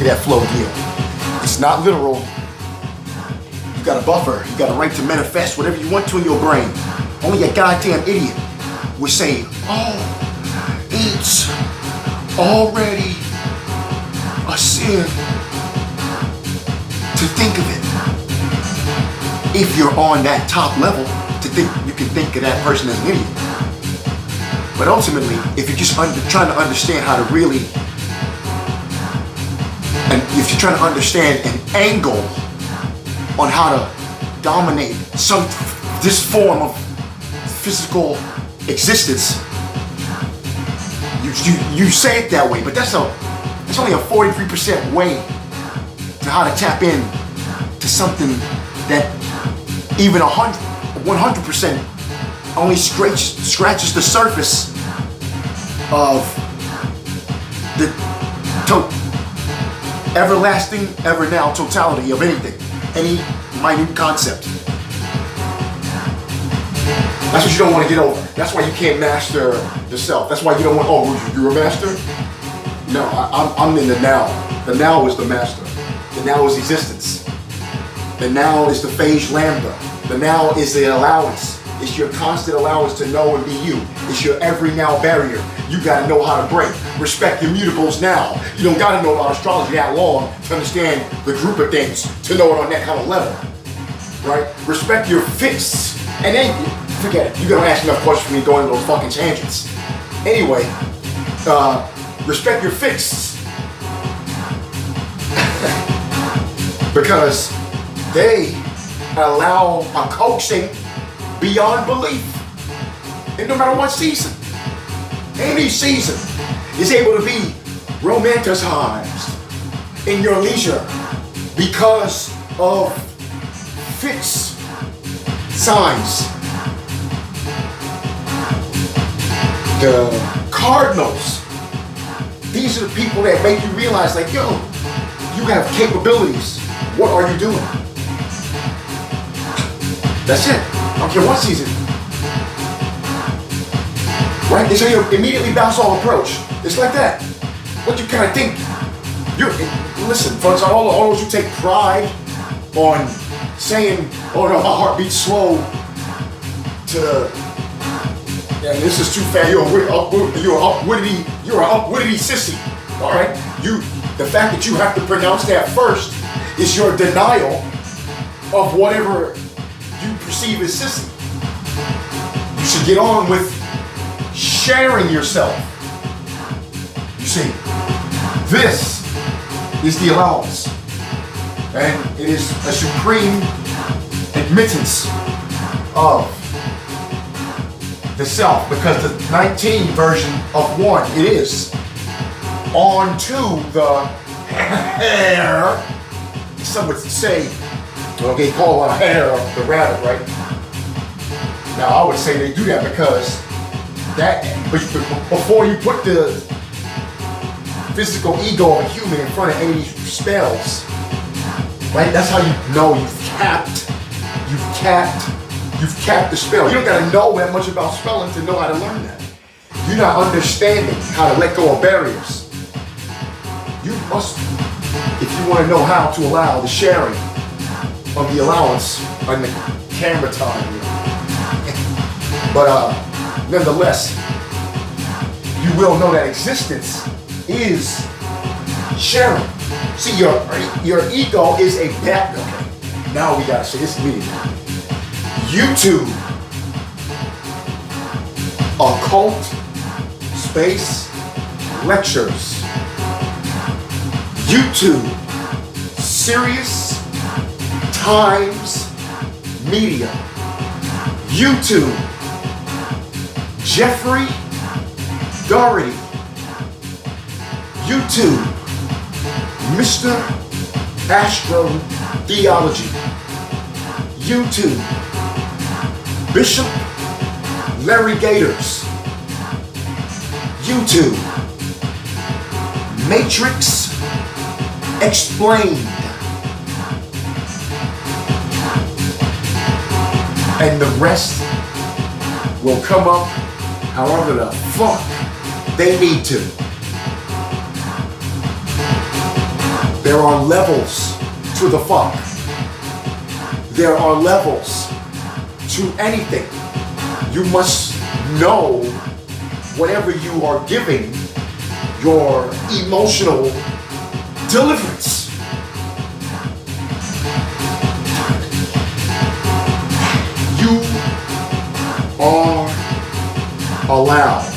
Look at that flow deal. It's not literal. You got a buffer. You got a right to manifest whatever you want to in your brain. Only a goddamn idiot would say, oh, it's already a sin to think of it. If you're on that top level, to think you can think of that person as an idiot. But ultimately, if you're just trying to understand how to really, and if you're trying to understand an angle on how to dominate this form of physical existence, you say it that way, but that's only a 43% way to how to tap in to something that even 100% only scratches the surface of the everlasting, ever now totality of anything, any minute concept. That's what you don't want to get over. That's why you can't master yourself. That's why you don't want, oh, you're a master? No, I'm in the now. The now is the master. The now is existence. The now is the phase lambda. The now is the allowance. It's your constant allowance to know and be you. It's your every now barrier. You gotta know how to break. Respect your mutables now. You don't gotta know about astrology that long to understand the group of things, to know it on that kind of level, right? Respect your fixed, and then forget it. You're gonna ask enough questions for me going to those fucking tangents. Anyway, respect your fixed. Because they allow a coaching beyond belief. And no matter what season, any season is able to be romanticized in your leisure because of fixed signs. The cardinals, these are the people that make you realize, like, yo, you have capabilities. What are you doing? That's it. I don't care what season. Right? It's how you immediately bounce off approach. It's like that. What you kind of think. Listen, folks, all those who take pride on saying, oh no, my heart beats slow to, yeah, this is too fast. You're an upwitty sissy. All right? The fact that you have to pronounce that first is your denial of whatever you perceive as sissy. You should get on with sharing yourself. You see, this is the allowance, and it is a supreme admittance of the self, because the 19 version of one, it is on to the hare. Some would say, well, they call a hare the rabbit, right? Now, I would say they do that because before you put the physical ego of a human in front of any spells, right? That's how you know you've capped the spell. You don't gotta know that much about spelling to know how to learn that. You're not understanding how to let go of barriers. You must, if you want to know how to allow the sharing of the allowance on the camera time. But nonetheless, you will know that existence is sharing. See, your ego is a bad. Okay, now we gotta say this immediately. YouTube, occult space lectures. YouTube, Serious Times Media. YouTube, Jeffrey Doherty. YouTube, Mr. Astro Theology. YouTube, Bishop Larry Gators. YouTube, Matrix Explained. And the rest will come up however the fuck they need to. There are levels to the fuck. There are levels to anything. You must know whatever you are giving your emotional deliverance. You are allowed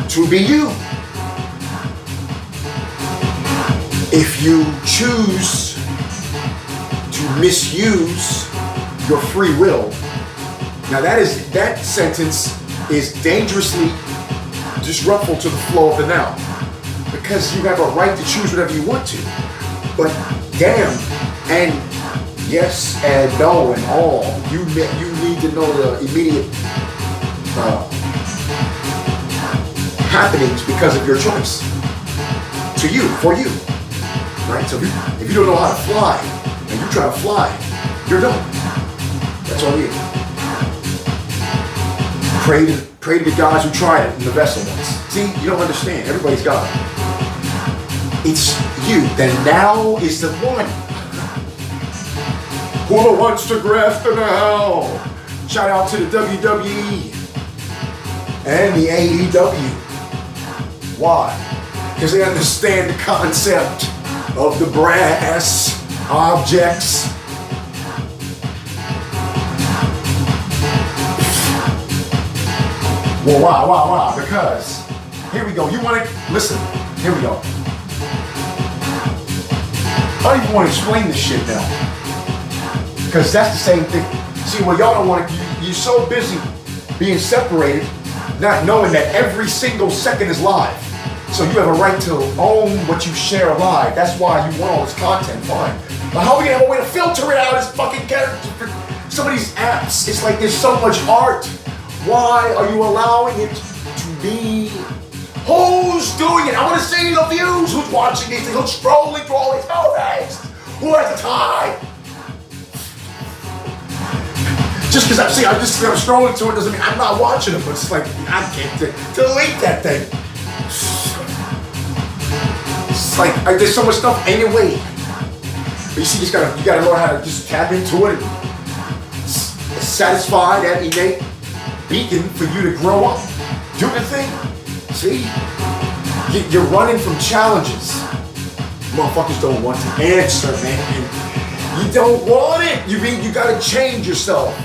to be you. If you choose to misuse your free will, now that sentence is dangerously disruptful to the flow of the now, because you have a right to choose whatever you want to. But damn, and yes and no and all, you need to know the immediate happenings because of your choice. To you, for you. Right? So if you don't know how to fly, and you try to fly, you're done. That's on you. Pray to the gods who tried it in the vessel once. See, you don't understand. Everybody's got it. It's you. Then now is the one. Who wants to grasp the now? Shout out to the WWE and the AEW. Why? Because they understand the concept of the brass objects. Well, why? Because, here we go. You want to, listen, here we go. I don't even want to explain this shit now. Because that's the same thing. See, well, y'all don't want to, you're so busy being separated, not knowing that every single second is live. So you have a right to own what you share live. That's why you want all this content, fine. But how are we gonna have a way to filter it out as fucking characters for some of these apps? It's like there's so much art. Why are you allowing it to be? Who's doing it? I want to see the views. Who's watching these things? Who's scrolling through all these things? Who has the time? Just because I'm scrolling through it doesn't mean I'm not watching them. But it's like I can't delete that thing. It's like there's so much stuff anyway. But you see, you gotta learn how to just tap into it and satisfy that innate beacon for you to grow up. Do the thing. See? You're running from challenges. Motherfuckers don't want to answer, man. You don't want it. You gotta change yourself.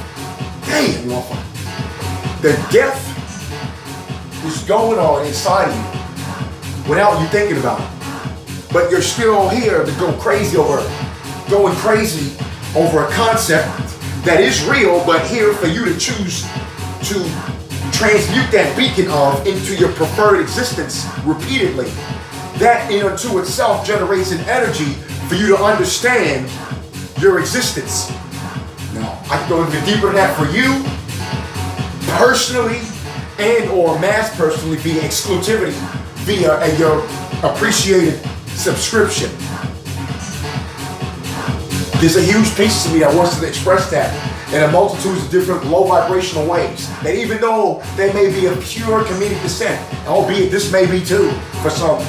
Damn, motherfucker. The death is going on inside of you without you thinking about it. But you're still here to go crazy over a concept that is real, but here for you to choose to transmute that beacon of into your preferred existence repeatedly. That in and to itself generates an energy for you to understand your existence. Now, I can go even deeper than that for you, personally, and or mass personally via exclusivity, via your appreciated subscription. There's a huge piece of me that wants to express that in a multitude of different low vibrational ways. That even though they may be of pure comedic descent, albeit this may be too for some,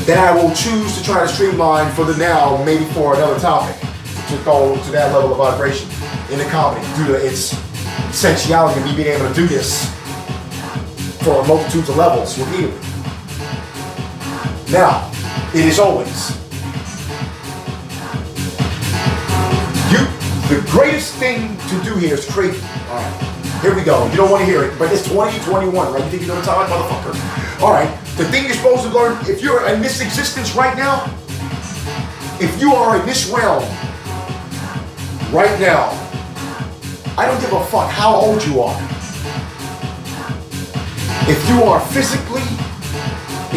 that I will choose to try to streamline for the now, maybe for another topic, to go to that level of vibration in the comedy due to its essentiality of me being able to do this for multitudes of levels repeatedly. Now, it is always the greatest thing to do here is create. All right, here we go. You don't want to hear it, but it's 2021, right? You think you know the time, motherfucker? All right, the thing you're supposed to learn, if you're in this existence right now, if you are in this realm right now, I don't give a fuck how old you are. If you are physically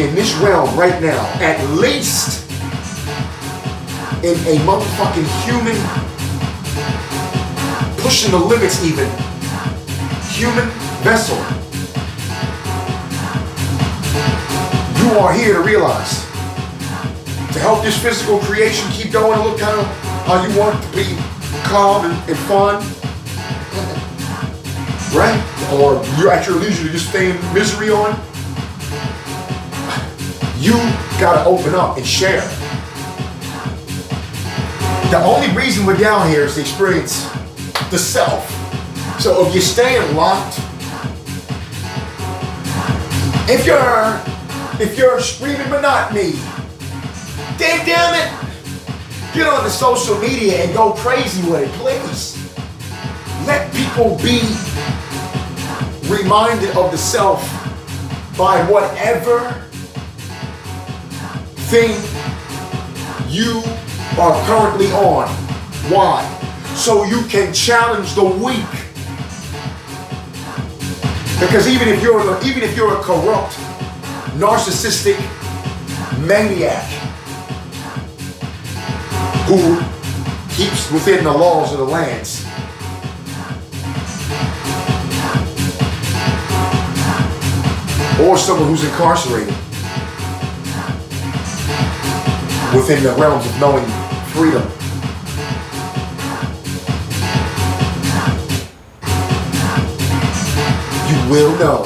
in this realm right now, at least in a motherfucking human, pushing the limits even, human vessel, you are here to realize, to help this physical creation keep going and look kind of how you want it to be, calm and fun, right? Or you're at your leisure to just stay in misery on. You gotta open up and share. The only reason we're down here is to experience the self. So if you're staying locked, if you're screaming monotony, damn it, get on the social media and go crazy with it, please. Let people be reminded of the self by whatever thing you are currently on. Why? So you can challenge the weak. Because even if you're a corrupt, narcissistic maniac who keeps within the laws of the lands, or someone who's incarcerated within the realms of knowing freedom, you will know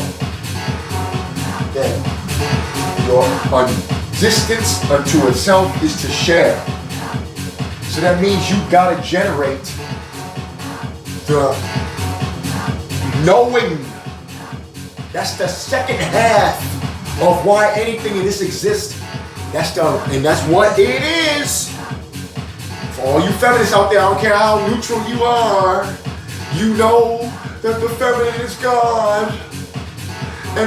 that your existence unto itself is to share. So that means you gotta generate the knowing. That's the second half of why anything in this exists. And that's what it is. For all you feminists out there, I don't care how neutral you are, you know that the feminine is God.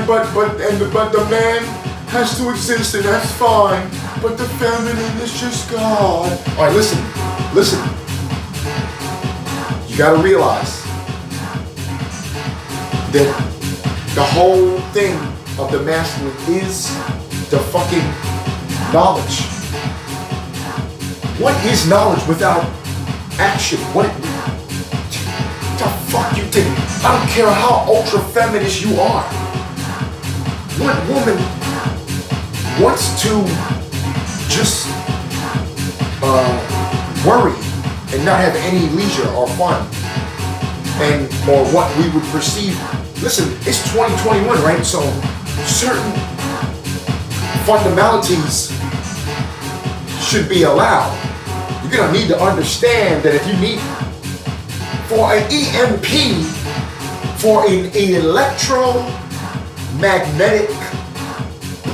But the man has to exist, and that's fine. But the feminine is just God. All right, listen. You gotta realize that the whole thing of the masculine is the fucking knowledge. What is knowledge without action? What the fuck you think? I don't care how ultra feminist you are. What woman wants to just worry and not have any leisure or fun, or what we would perceive? Listen, it's 2021, right? So certain fundamentalities should be allowed. You're gonna need to understand that if you need for an EMP, for an electromagnetic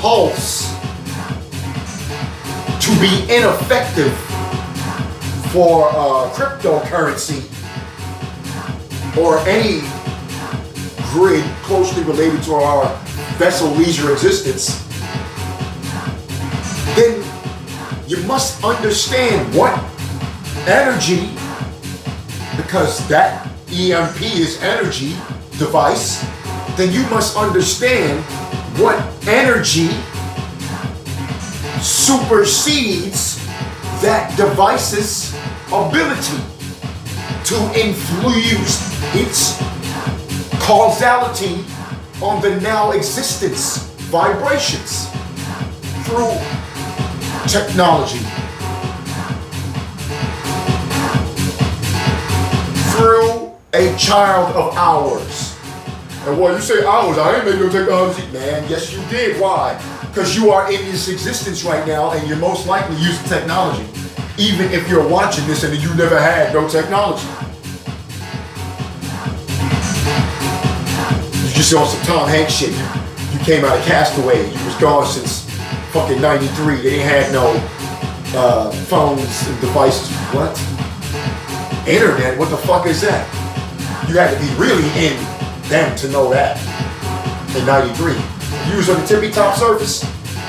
pulse to be ineffective for cryptocurrency or any grid closely related to our vessel leisure existence, then you must understand what energy, because that EMP is energy device, then you must understand what energy supersedes that device's ability to infuse its causality on the now existence vibrations through technology, through a child of ours. And while you say ours, I ain't make no technology. Man, yes you did. Why? Because you are in this existence right now and you're most likely using technology. Even if you're watching this and you never had no technology. You just on some Tom Hanks shit. You came out of Castaway. You was gone since fucking 93. They ain't had no phones and devices. What? Internet? What the fuck is that? You had to be really in them to know that in 93. You was on the tippy top surface.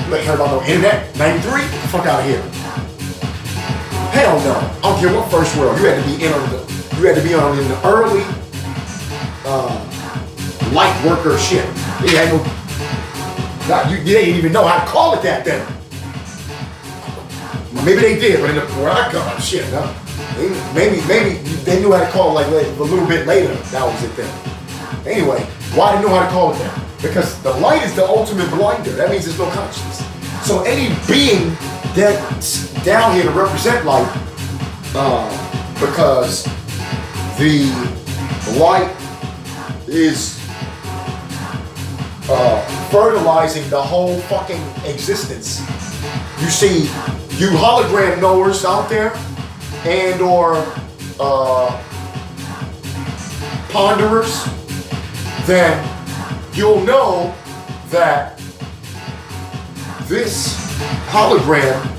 You ain't heard about no internet. 93? Get the fuck out of here. Hell no. I don't care what first world. You had to be in on in the early light worker shit. They had no. They didn't even know how to call it that then. Maybe they did, but where I come from, shit, no. Maybe they knew how to call it like a little bit later. That was it then. Anyway, why did they know how to call it that? Because the light is the ultimate blinder. That means there's no consciousness. So any being that's down here to represent light, because the light is fertilizing the whole fucking existence. You see, you hologram knowers out there, and or ponderers, then you'll know that this hologram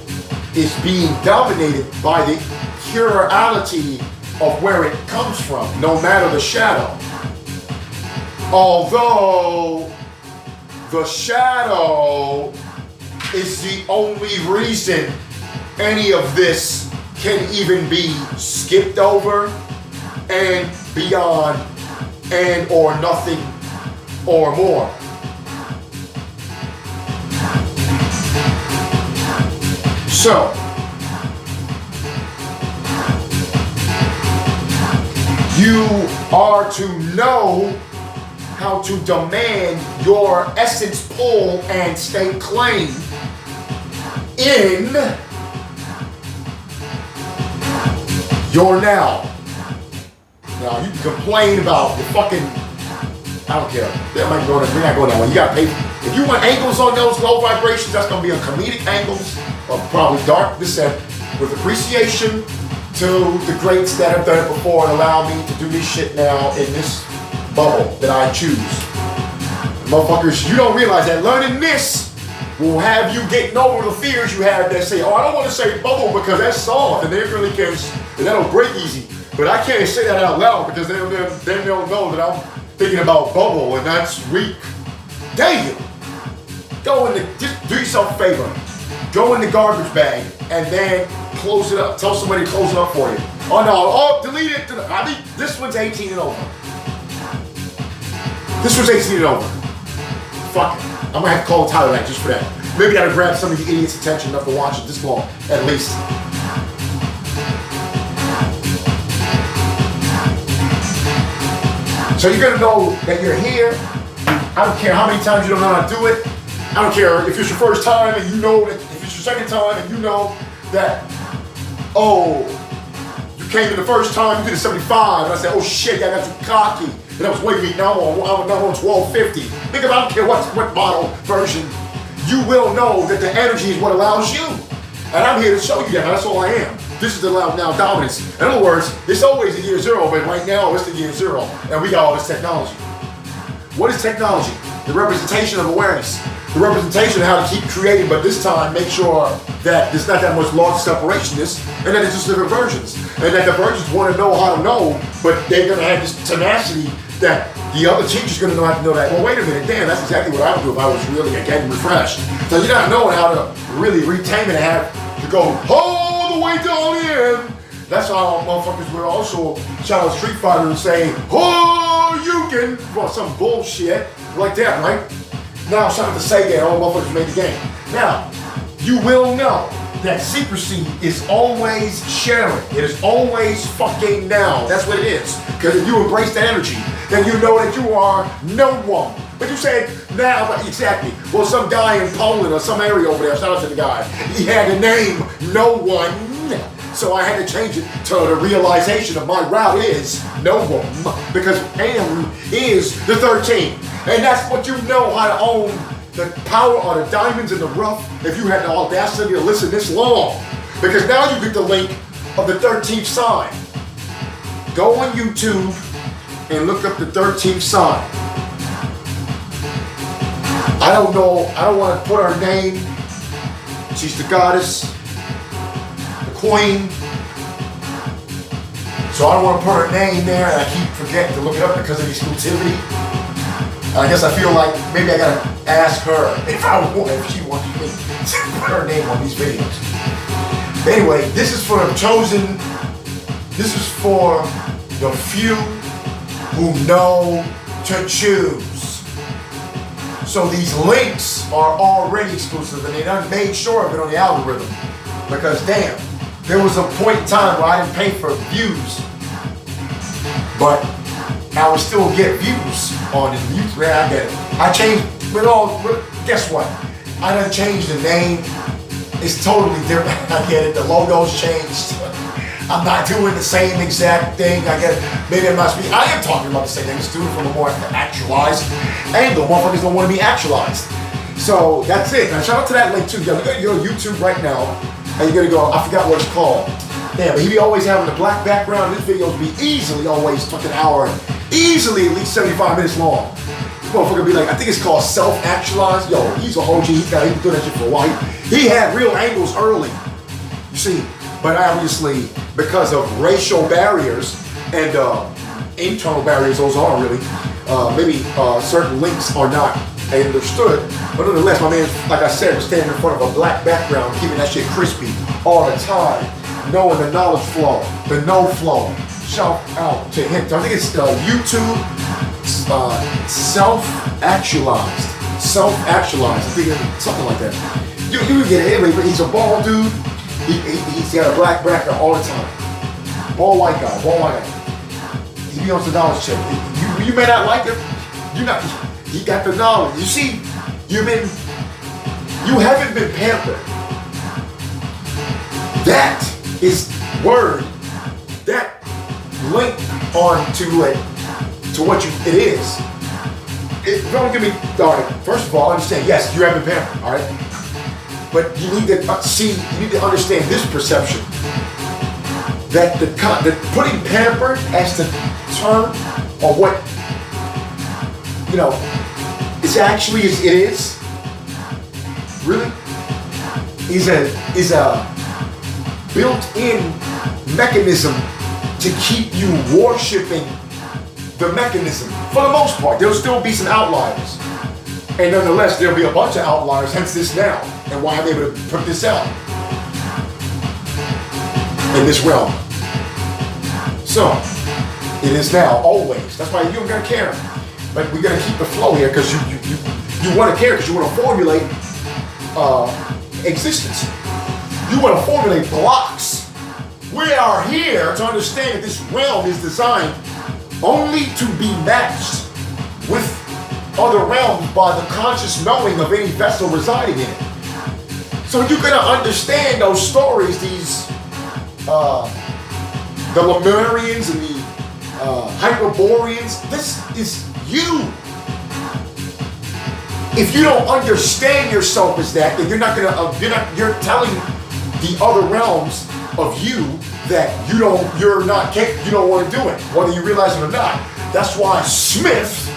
is being dominated by the plurality of where it comes from, no matter the shadow. Although the shadow is the only reason any of this can even be skipped over and beyond and or nothing or more. So, you are to know how to demand your essence pull and stay claimed in your now. Now, you can complain about the fucking, I don't care. We're not going that way. You gotta pay. If you want angles on those low vibrations, that's gonna be on comedic angles of probably dark descent with appreciation to the greats that have done it before and allow me to do this shit now in this bubble that I choose. Motherfuckers, you don't realize that learning this will have you getting over the fears you have that say, oh, I don't want to say bubble because that's soft and they really can't, and that'll break easy. But I can't say that out loud because then they'll know that I'm thinking about bubble and that's weak. Damn! Go in the, just do yourself a favor. Go in the garbage bag and then close it up. Tell somebody to close it up for you. Oh no, oh, delete it. I mean, this one's 18 and over. This was 18 and over. Fuck it. I'm gonna have to call Tyler just for that. Maybe I gotta grab some of you idiots' attention enough to watch it this long, at least. So you're gonna know that you're here. I don't care how many times you don't know how to do it. I don't care if it's your first time and you know that, if it's your second time and you know that, oh, you came in the first time, you did a 75, and I said, oh shit, I got too cocky. And I was way weak, now I'm on 1250. Think about, I don't care what model version, you will know that the energy is what allows you. And I'm here to show you that, that's all I am. This is the now dominance. In other words, it's always the year zero, but right now it's the year zero, and we got all this technology. What is technology? The representation of awareness. The representation of how to keep creating, but this time make sure that there's not that much large separation-ness, and that it's just different versions. And that the versions want to know how to know, but they're going to have this tenacity that the other teacher's going to know how to know that. Well, wait a minute, damn, that's exactly what I would do if I was really getting refreshed. So you're not knowing how to really retame it and have to go all the way down in. That's how motherfuckers would also shout out Street Fighter and say, oh, you can, well, some bullshit like that, right? Now, shout out to Sega and all the motherfuckers made the game. Now, you will know that secrecy is always sharing. It is always fucking now. That's what it is. Because if you embrace that energy, then you know that you are no one. But you said now, exactly. Well, some guy in Poland or some area over there, shout out to the guy, he had the name No One. So I had to change it to the realization of my route is no one. Because M is the 13. And that's what you know how to own the power of the diamonds in the rough if you had the audacity to listen this long. Because now you get the link of the 13th sign. Go on YouTube and look up the 13th sign. I don't know, I don't want to put her name. She's the goddess, the queen. So I don't want to put her name there, and I keep forgetting to look it up because of exclusivity. I guess I feel like maybe I gotta ask her if she wants me to put her name on these videos. But anyway, this is for the chosen, this is for the few who know to choose. So these links are already exclusive and they done made sure of it on the algorithm. Because damn, there was a point in time where I didn't pay for views, but I would still get views on it. Yeah, I get it. I changed, guess what? I done changed the name. It's totally different. I get it. The logo's changed. I'm not doing the same exact thing. I guess maybe I'm not speaking. I am talking about the same thing. Just doing it from a more actualized angle. Motherfuckers don't want to be actualized. So that's it. Now shout out to that link too. Yo, you gotta go to YouTube right now, and you're gonna go. I forgot what it's called. Damn, but he be always having the black background. His videos be easily always took an hour, easily at least 75 minutes long. This motherfucker be like, I think it's called self-actualized. Yo, he's a OG. He's been doing that shit for a while. He had real angles early. You see, but obviously because of racial barriers and internal barriers, those are really maybe certain links are not understood. But nonetheless, my man, like I said, was standing in front of a black background, keeping that shit crispy all the time, knowing the knowledge flow, the no flow. Shout out to him. I think it's YouTube self-actualized. Self-actualized. I think it's something like that. You get it anyway, but he's a bald dude. He's got a black background all the time. Bald white guy, bald white guy. He be on the knowledge check. You may not like him. He got the knowledge. You see, you haven't been pampered. That is word. That link on to what it is. Don't give me, all right, first of all, understand, yes, you have been pampered, all right? But you need to you need to understand this perception that the putting pampered as the term or what, you know, it's actually it is really is a built-in mechanism to keep you worshiping the mechanism. For the most part, there'll still be some outliers. And nonetheless, there'll be a bunch of outliers, hence this now, and why I'm able to put this out in this realm. So, it is now, always. That's why you don't gotta care. But we gotta keep the flow here, because you wanna care, because you wanna formulate existence. You wanna formulate blocks. We are here to understand that this realm is designed only to be matched with other realms by the conscious knowing of any vessel residing in it. So you're gonna understand those stories, these the Lemurians and the Hyperboreans. This is you. If you don't understand yourself as that, then you're telling the other realms of you that you don't want to do it, whether you realize it or not. That's why Smith,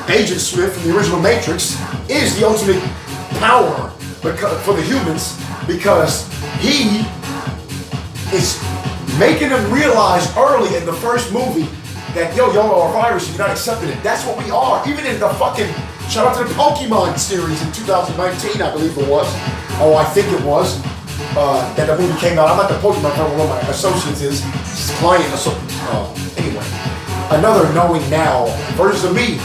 Agent Smith from the original Matrix, is the ultimate power for the humans, because he is making them realize early in the first movie that y'all are a virus and you're not accepting it. That's what we are. Even in the fucking, shout out to the Pokemon series in 2019, I believe it was. Oh, I think it was. That the movie came out. I'm not the Pokemon, I don't know what my associates is. It's client. Anyway, another knowing now, versions of me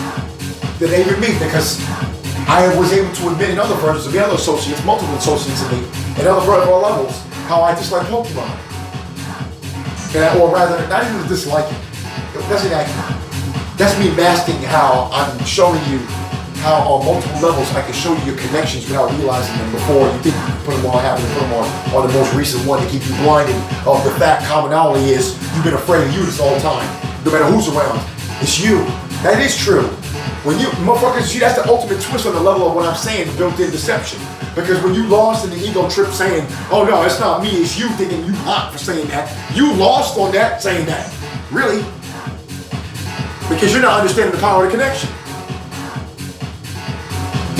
that they even meet, because I was able to admit in other versions of the other associates, multiple associates of me, at other vertical levels, how I dislike Pokemon. Or rather, not even disliking. That's inaccurate. That's me masking how I'm showing you how on multiple levels I can show you your connections without realizing them before you think you can put them all, happen to put them on the most recent one to keep you blinded of the fact commonality is you've been afraid of you this whole time. No matter who's around, it's you. That is true. When you, motherfuckers, see, that's the ultimate twist on the level of what I'm saying, built-in deception. Because when you lost in the ego trip saying, oh no, it's not me, it's you, thinking you hot for saying that, you lost on that saying that. Really? Because you're not understanding the power of the connection.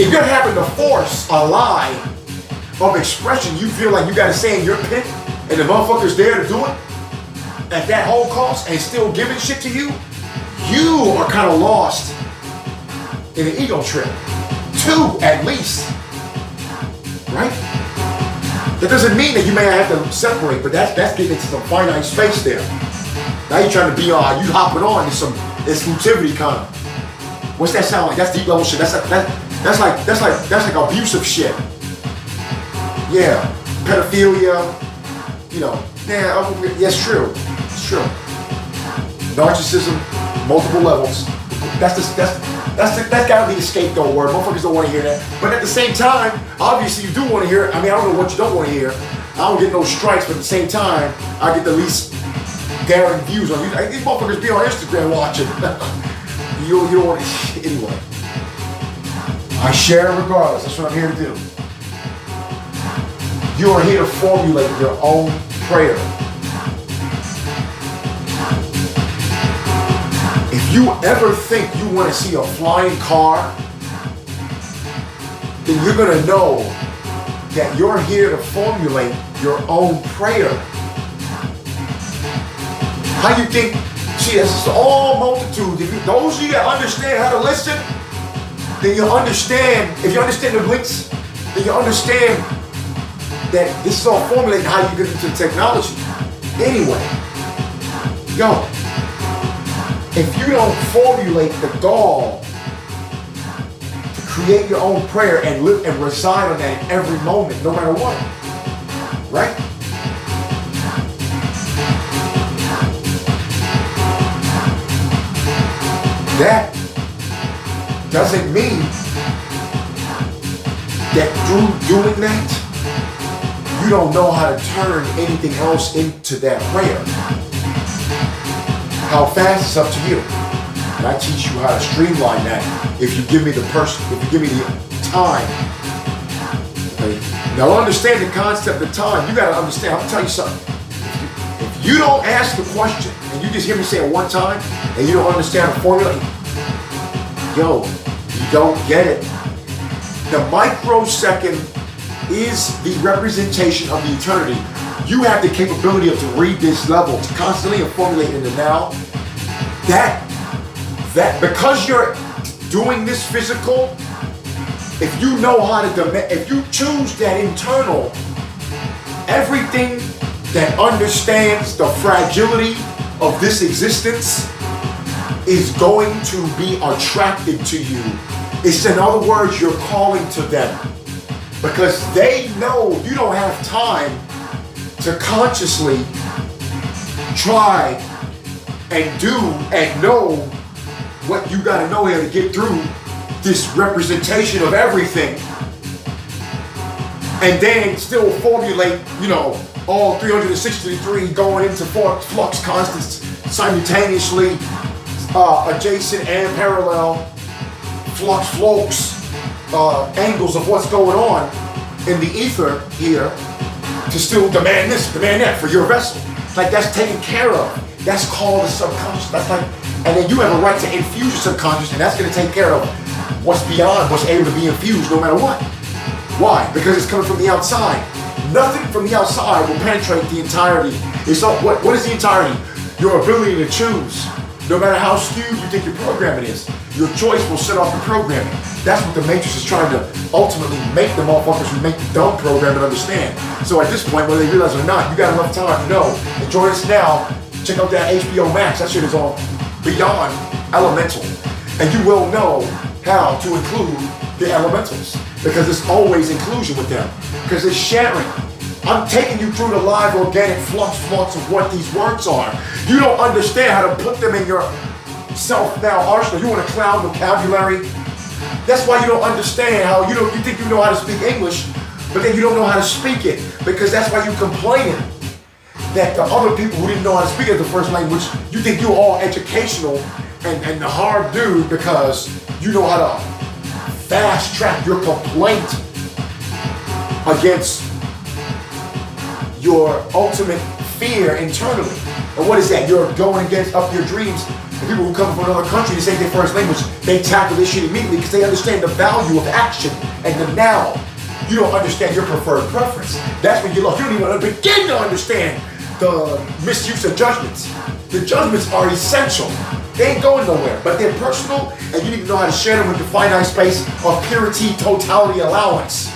If you're having to force a lie of expression you feel like you gotta say in your pit, and the motherfucker's there to do it at that whole cost and still giving shit to you, you are kind of lost in an ego trip. 2 at least. Right? That doesn't mean that you may have to separate, but that's getting into some finite space there. Now you're trying to be you hopping on to some exclusivity kind of. What's that sound like? That's deep level shit. That's like abusive shit. Yeah, pedophilia. You know, yeah, it's true. It's true. Narcissism, multiple levels. That's gotta be the scapegoat word. Motherfuckers don't want to hear that. But at the same time, obviously you do want to hear it. I mean, I don't know what you don't want to hear. I don't get no strikes, but at the same time, I get the least daring views on YouTube. These motherfuckers be on Instagram watching. You don't want to, anyway. I share regardless. That's what I'm here to do. You are here to formulate your own prayer. If you ever think you want to see a flying car, then you're going to know that you're here to formulate your own prayer. How you think? See, this is all multitudes. If you, those of you that understand how to listen, then you understand. If you understand the links, then you understand that this is all formulating how you get into technology. Anyway, yo, if you don't formulate the gall to create your own prayer and live and reside on that in every moment, no matter what, right? That doesn't mean that through doing that, you don't know how to turn anything else into that prayer. How fast is up to you. And I teach you how to streamline that if you give me the time. Okay? Now understand the concept of time. You gotta understand, I'm gonna tell you something. If you don't ask the question and you just hear me say it one time and you don't understand the formula, yo, you don't get it. The microsecond is the representation of the eternity. You have the capability of to read this level, to constantly formulate in the now. That because you're doing this physical, if you know how to if you choose that internal, everything that understands the fragility of this existence is going to be attracted to you. It's, in other words, you're calling to them. Because they know you don't have time to consciously try and do and know what you gotta know here to get through this representation of everything. And then still formulate, all 363 going into flux constants simultaneously, adjacent and parallel flux angles of what's going on in the ether here to still demand this, demand that for your vessel. Like that's taken care of. That's called the subconscious. That's like, and then you have a right to infuse your subconscious, and that's going to take care of what's beyond what's able to be infused no matter what. Why? Because it's coming from the outside. Nothing from the outside will penetrate the entirety. It's all, what is the entirety? Your ability to choose. No matter how skewed you think your programming is, your choice will set off the programming. That's what the Matrix is trying to ultimately make the motherfuckers who make the dumb program and understand. So at this point, whether they realize it or not, you got enough time to know. Enjoy this now. Check out that HBO Max. That shit is all beyond elemental. And you will know how to include the elementals. Because there's always inclusion with them. Because it's sharing. I'm taking you through the live organic flux of what these words are. You don't understand how to put them in your self-now arsenal. You want a cloud vocabulary. That's why you don't understand how you think you know how to speak English, but then you don't know how to speak it. Because that's why you complaining that the other people who didn't know how to speak it as the first language, you think you're all educational and the hard dude because you know how to fast track your complaint against your ultimate fear internally. And what is that? You're going against up your dreams. The people who come from another country, this ain't their first language, they tackle this shit immediately because they understand the value of action and the now. You don't understand your preferred preference. That's when you lost. You don't even begin to understand the misuse of judgments. The judgments are essential. They ain't going nowhere, but they're personal, and you need to know how to share them with the finite space of purity, totality, allowance.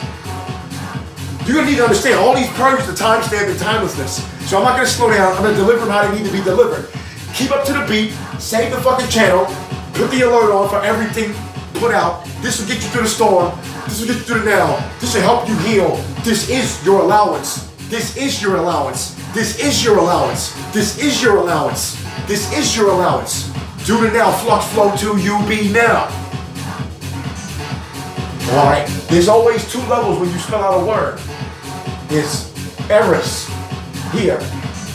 You're gonna need to understand all these purges, the timestamp and timelessness. So I'm not gonna slow down. I'm gonna deliver them how they need to be delivered. Keep up to the beat. Save the fucking channel. Put the alert on for everything put out. This will get you through the storm. This will get you through the now. This will help you heal. This is your allowance. This is your allowance. This is your allowance. This is your allowance. This is your allowance. Do the now. Flux flow to you be now. Alright. There's always two levels when you spell out a word. It's errors here,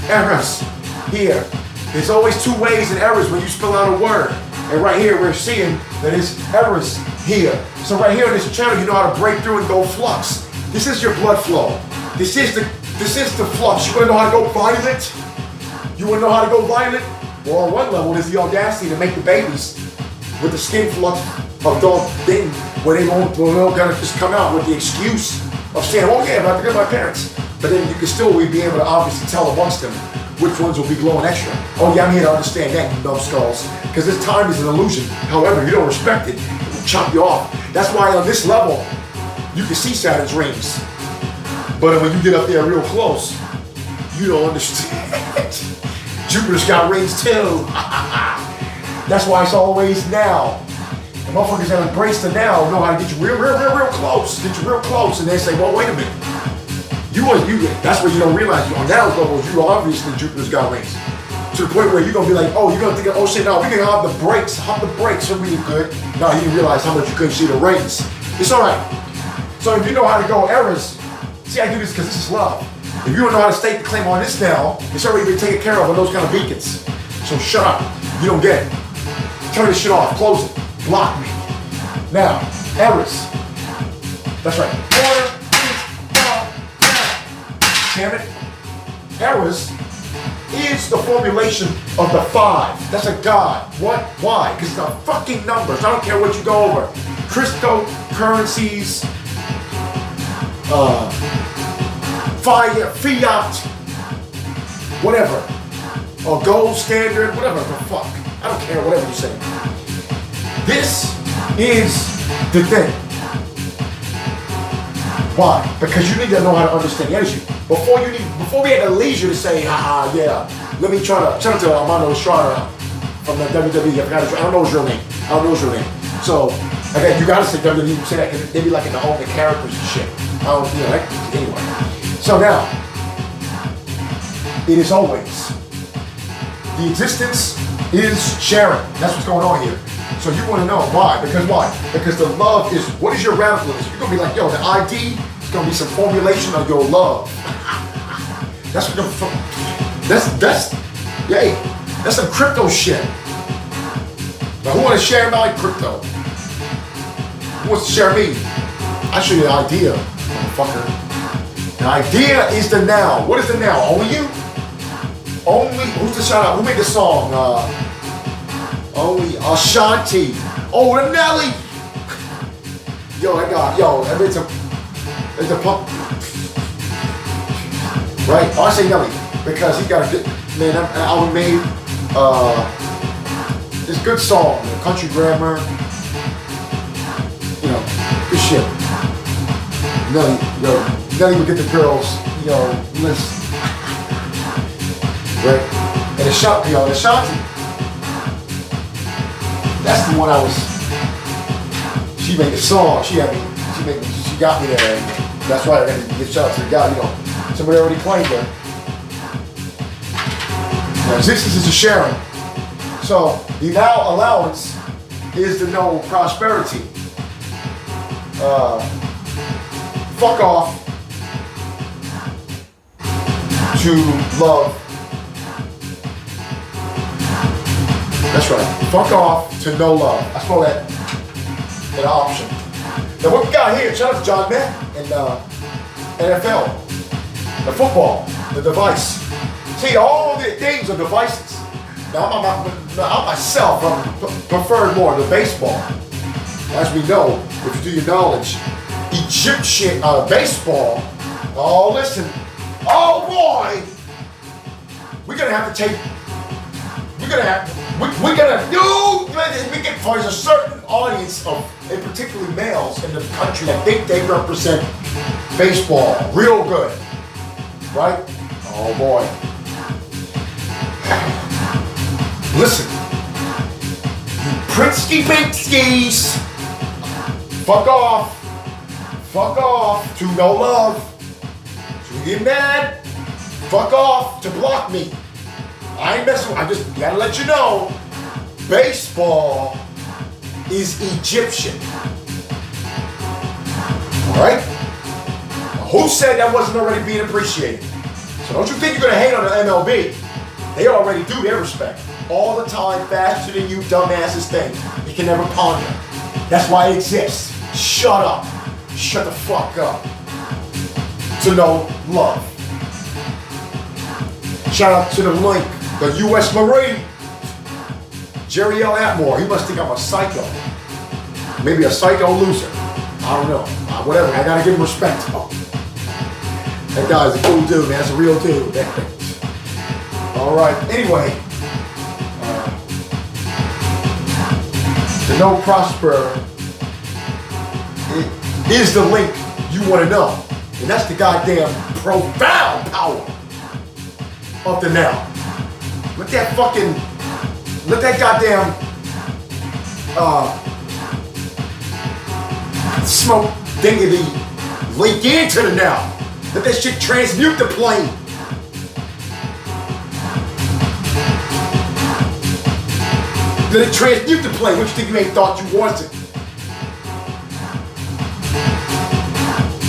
errors here. There's always two ways in errors when you spell out a word. And right here, we're seeing that there's errors here. So right here on this channel, you know how to break through and go flux. This is your blood flow. This is the flux. You want to know how to go violent? You want to know how to go violent? Well, on one level, there's the audacity to make the babies with the skin flux of dog thing where they won't gonna just come out with the excuse of saying, oh yeah, but I forgot my parents. But then you can still be able to obviously tell amongst them which ones will be glowing extra. Oh yeah, I'm here to understand that, you numbskulls. Because this time is an illusion. However, you don't respect it, it will chop you off. That's why on this level, you can see Saturn's rings. But when you get up there real close, you don't understand. Jupiter's got rings too. That's why it's always now. The motherfuckers that embrace the now know how to get you real close. Get you real close, and they say, well, wait a minute. That's what you don't realize. On that level, you obviously Jupiter's got rings. To the point where you're gonna be like, oh, you're gonna think, oh shit, no, we can hop the brakes, are really good. No, you didn't realize how much you couldn't see the rings. It's all right. So if you know how to go errors, see, I do this because this is love. If you don't know how to state the claim on this now, it's already been taken care of on those kind of beacons. So shut up. You don't get it. Turn this shit off. Close it. Block me. Now, errors. That's right. Order, please, down. Damn it. Errors is the formulation of the 5. That's a God. What? Why? Because it's the fucking numbers. I don't care what you go over. Cryptocurrencies, fiat, whatever, or gold standard, whatever the fuck. I don't care, whatever you say. This is the thing. Why? Because you need to know how to understand the energy. Before we had the leisure to say, yeah, let me try to, shout out to Armando Estrada from the WWE, I don't know his real name. So, again, you gotta say WWE, say that because they be like in the home, the characters and shit. Anyway. So now, it is always, the existence is sharing. That's what's going on here. So you want to know why? Because why? Because the love is, what is your radical? You're going to be like, yo, the ID is going to be some formulation of your love. That's what that's some crypto shit. Now who want to share my crypto? Who wants to share me? I'll show you the idea, motherfucker. The idea is the now. What is the now? Only you? Only, who's the shout out? Who made the song? Only Ashanti. Oh, the Nelly. It's a pump. Right? I say Nelly because he got a good, man, that album made, this good song, country grammar, good shit. Nelly would get the girls, listen. Right? And the Ashanti, that's the one she made the song, she got me there, and that's why I had to get shout out to the guy, somebody already claimed her. Now, existence is a sharing. So, the now allowance is the no prosperity. Fuck off to love. That's right. Fuck off to no love. I saw that an option. Now what we got here, shout out to John Matt and NFL, the football, the device. See, all the things are devices. Now I myself prefer more the baseball. As we know, if you do your knowledge, Egyptian baseball. Oh, listen. Oh boy, we're gonna have to take. There's a certain audience and particularly males in the country that think they represent baseball real good, right? Oh boy. Listen, you Prinsky Pinkskis, fuck off to no love, to get mad, fuck off to block me. I ain't messing with, I just gotta let you know, baseball is Egyptian. Alright? Who said that wasn't already being appreciated? So don't you think you're gonna hate on the MLB. They already do their respect. All the time, faster than you dumbasses think. You can never ponder. That's why it exists. Shut up. Shut the fuck up. To know love. Shout out to the link, the U.S. Marine. Jerry L. Atmore. He must think I'm a psycho. Maybe a psycho loser. I don't know. Whatever. I gotta give him respect. That guy's a cool dude, man. That's a real dude. All right. Anyway, to know prosper is the link you want to know, and that's the goddamn profound power of the now. Let that goddamn smoke diggity link into the now. Let that shit transmute the plane. Let it transmute the plane. What you think you ain't thought you wanted?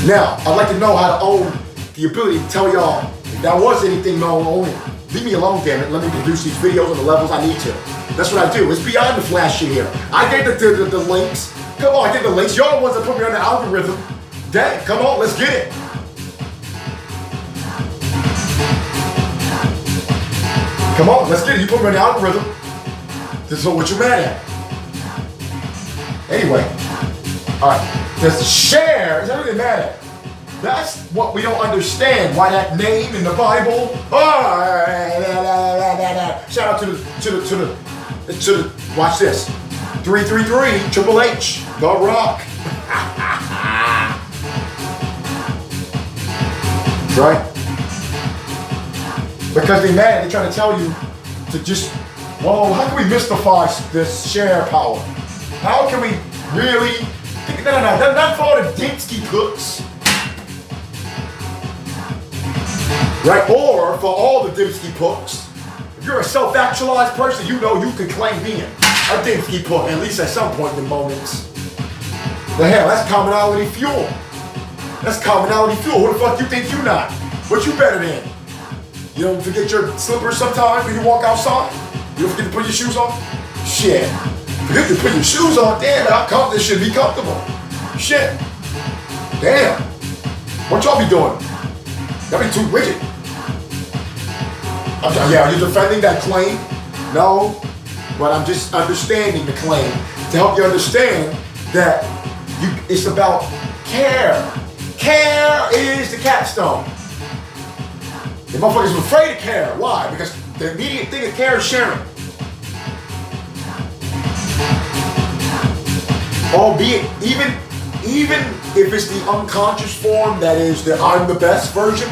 Now, I'd like to know how to own the ability to tell y'all if that was anything no owning. Leave me alone, damn it. Let me produce these videos on the levels I need to. That's what I do. It's beyond the flash shit here. I gave the links. Come on, I gave the links. Y'all the ones that put me on the algorithm. Dang, come on, let's get it. Come on, let's get it. You put me on the algorithm. This is what you're mad at. Anyway, all right. There's the share. Is that what you're mad at? That's what we don't understand. Why that name in the Bible? Shout out to the. Watch this. 333 Triple H, The Rock. Right? Because they're mad. They're trying to tell you to just. Whoa, how can we mystify this share power? How can we really think, no, not for all the Dinsky cooks. Right? Or for all the Dinsky cooks. If you're a self-actualized person, you know you can claim being a Dinsky cook, at least at some point in the moments. The hell, that's commonality fuel. That's commonality fuel. Who the fuck you think you not? What you better than? You don't forget your slippers sometimes when you walk outside? You don't forget to put your shoes on? Shit. Forget to put your shoes on? Damn, how come this should be comfortable? Shit. Damn. What y'all be doing? Y'all be too rigid. Are you defending that claim? No. But I'm just understanding the claim to help you understand that it's about care. Care is the capstone. The motherfuckers are afraid of care. Why? Because the immediate thing of care is sharing. Albeit, even if it's the unconscious form, that is the I'm the best version,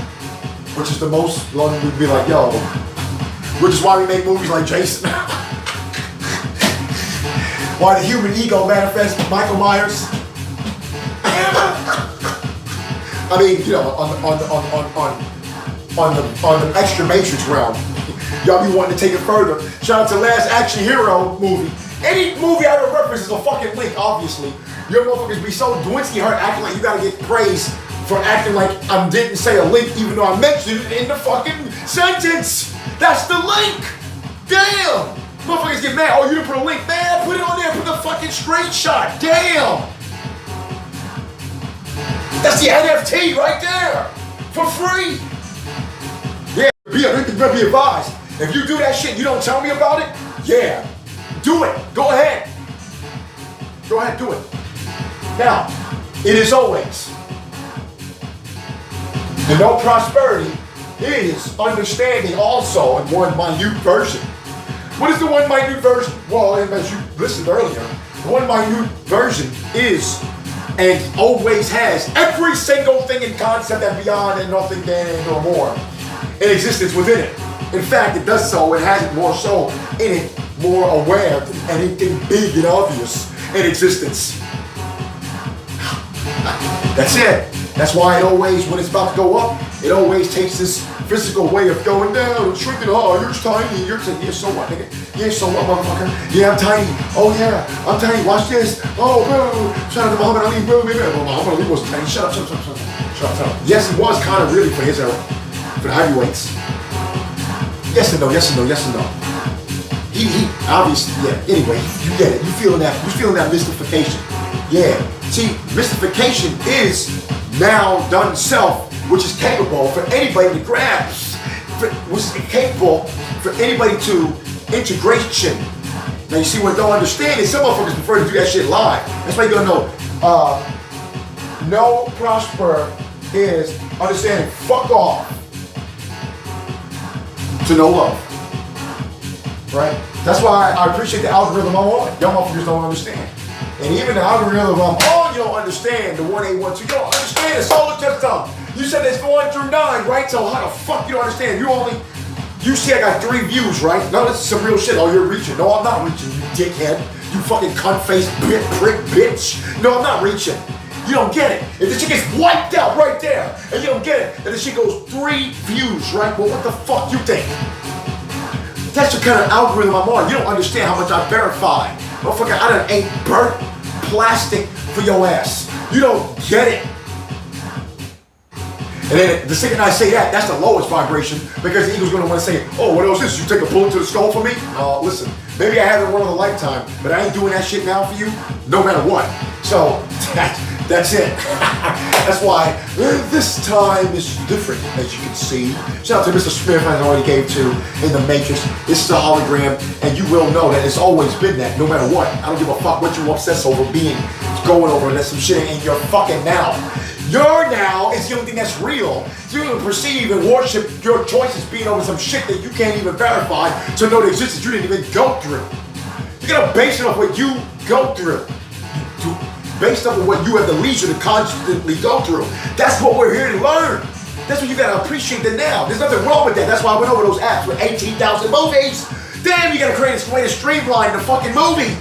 which is the most, we'd be like, yo, which is why we make movies like Jason. Why the human ego manifests Michael Myers. I mean, you know, on the extra Matrix realm, y'all be wanting to take it further. Shout out to Last Action Hero movie. Any movie I ever reference is a fucking link, obviously. Your motherfuckers be so Dwinsky hurt acting like you gotta get praise for acting like I didn't say a link even though I mentioned it in the fucking sentence. That's the link. Damn. Motherfuckers get mad. Oh, you didn't put a link. Man, put it on there. Put the fucking screenshot. Damn. That's the NFT right there. For free. Yeah, be advised. If you do that shit, you don't tell me about it, yeah. Do it. Go ahead. Go ahead, do it. Now, it is always. The no prosperity is understanding also in one minute version. What is the one minute version? Well, as you listened earlier, the one minute version is and always has every single thing in concept and beyond and nothing and or more in existence within it. In fact, it does so, it has it more so in it, more aware than anything big and obvious in existence. That's it. That's why it always, when it's about to go up, it always takes this physical way of going down and shrinking. Oh, you're tiny. You're yeah, so what, nigga? Yeah, so what, motherfucker? Yeah, I'm tiny. Oh, yeah, I'm tiny. Watch this. Oh, bro. Shout out to Muhammad Ali, bro. Muhammad Ali wasn't tiny. Shut up. Yes, he was kind of really for his era. for the heavyweights. Yes and no, yes and no, yes and no. He obviously, yeah, anyway, you get it. You feeling that mystification. Yeah. See, mystification is now done self, which is capable for anybody to grasp, which is capable for anybody to integration. Now you see what I don't understand is some motherfuckers prefer to do that shit live. That's why you gotta know, no prosper is understanding fuck off to no love. Right? That's why I appreciate the algorithm I'm on. Y'all motherfuckers don't understand. And even the algorithm I'm on, you don't understand the 1A12. You don't understand the solar system. You said it's 1 through 9, right? So how the fuck you don't understand? You see I got 3 views, right? No, this is some real shit. Oh, you're reaching. No, I'm not reaching, you dickhead. You fucking cunt-faced prick bitch. No, I'm not reaching. You don't get it. If the shit gets wiped out right there, and you don't get it, and the shit goes 3 views, right? Well, what the fuck you think? That's the kind of algorithm I'm on. You don't understand how much I verify. Motherfucker, I done ate burnt plastic for your ass. You don't get it. And then the second I say that, that's the lowest vibration because the ego's gonna wanna say, oh, what else is this? You take a bullet to the skull for me? Listen, maybe I had it one of a lifetime, but I ain't doing that shit now for you, no matter what. So, that's it. That's why this time is different, as you can see. Shout out to Mr. Smith, I already gave to in the Matrix. This is a hologram, and you will know that it's always been that, no matter what. I don't give a fuck what you obsess over being, going over, and there's some shit in your fucking now. Your now is the only thing that's real. You can perceive and worship your choices being over some shit that you can't even verify to know the existence you didn't even go through. You gotta base it off what you go through. Based off of what you have the leisure to constantly go through. That's what we're here to learn. That's what you gotta appreciate the now. There's nothing wrong with that. That's why I went over those apps with 18,000 movies. Damn, you gotta create a way to streamline the fucking movie.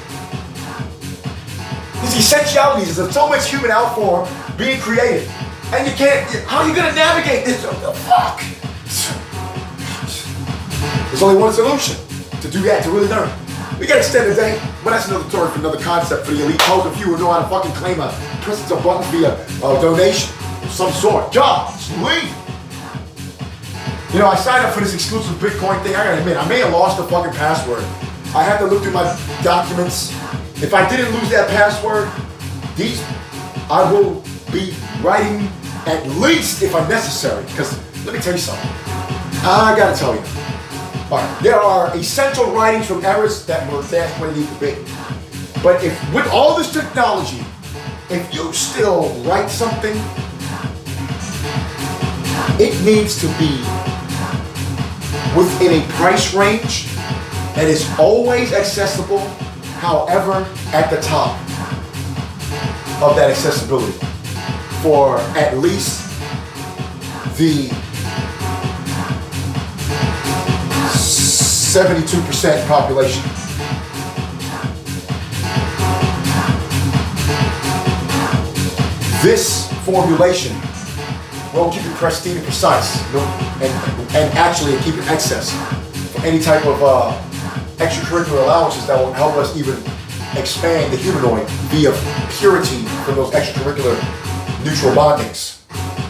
These essentialities, there's so much human art form being created. And you can't, how are you gonna navigate this? What the fuck? There's only one solution to do that, to really learn. We gotta extend the day, but that's another story for another concept for the elite. Those of you who know how to fucking claim a presence or button via donation of some sort. Jobs, leave. You know, I signed up for this exclusive Bitcoin thing. I gotta admit, I may have lost the fucking password. I had to look through my documents. If I didn't lose that password, I will be writing at least if I'm necessary. Because let me tell you something. I gotta tell you. All right, there are essential writings from errors that were that's what it needs to be. But if with all this technology, if you still write something, it needs to be within a price range that is always accessible, however, at the top of that accessibility for at least the 72% population. This formulation will keep it pristine and precise, and actually keep it excess for any type of extracurricular allowances that will help us even expand the humanoid via purity from those extracurricular neutral bondings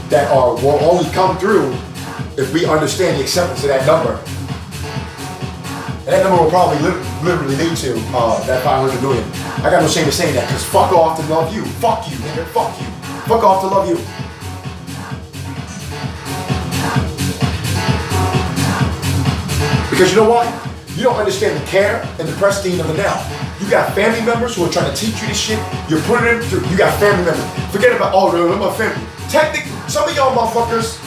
that will only come through if we understand the acceptance of that number. And that number will probably literally lead to that 500 million. I got no shame in saying that, because fuck off to love you. Fuck you, nigga. Fuck you. Fuck off to love you. Because you know what? You don't understand the care and the pristine of the now. You got family members who are trying to teach you this shit. You're putting it through. You got family members. Forget about, oh, no, my family. Technically, some of y'all motherfuckers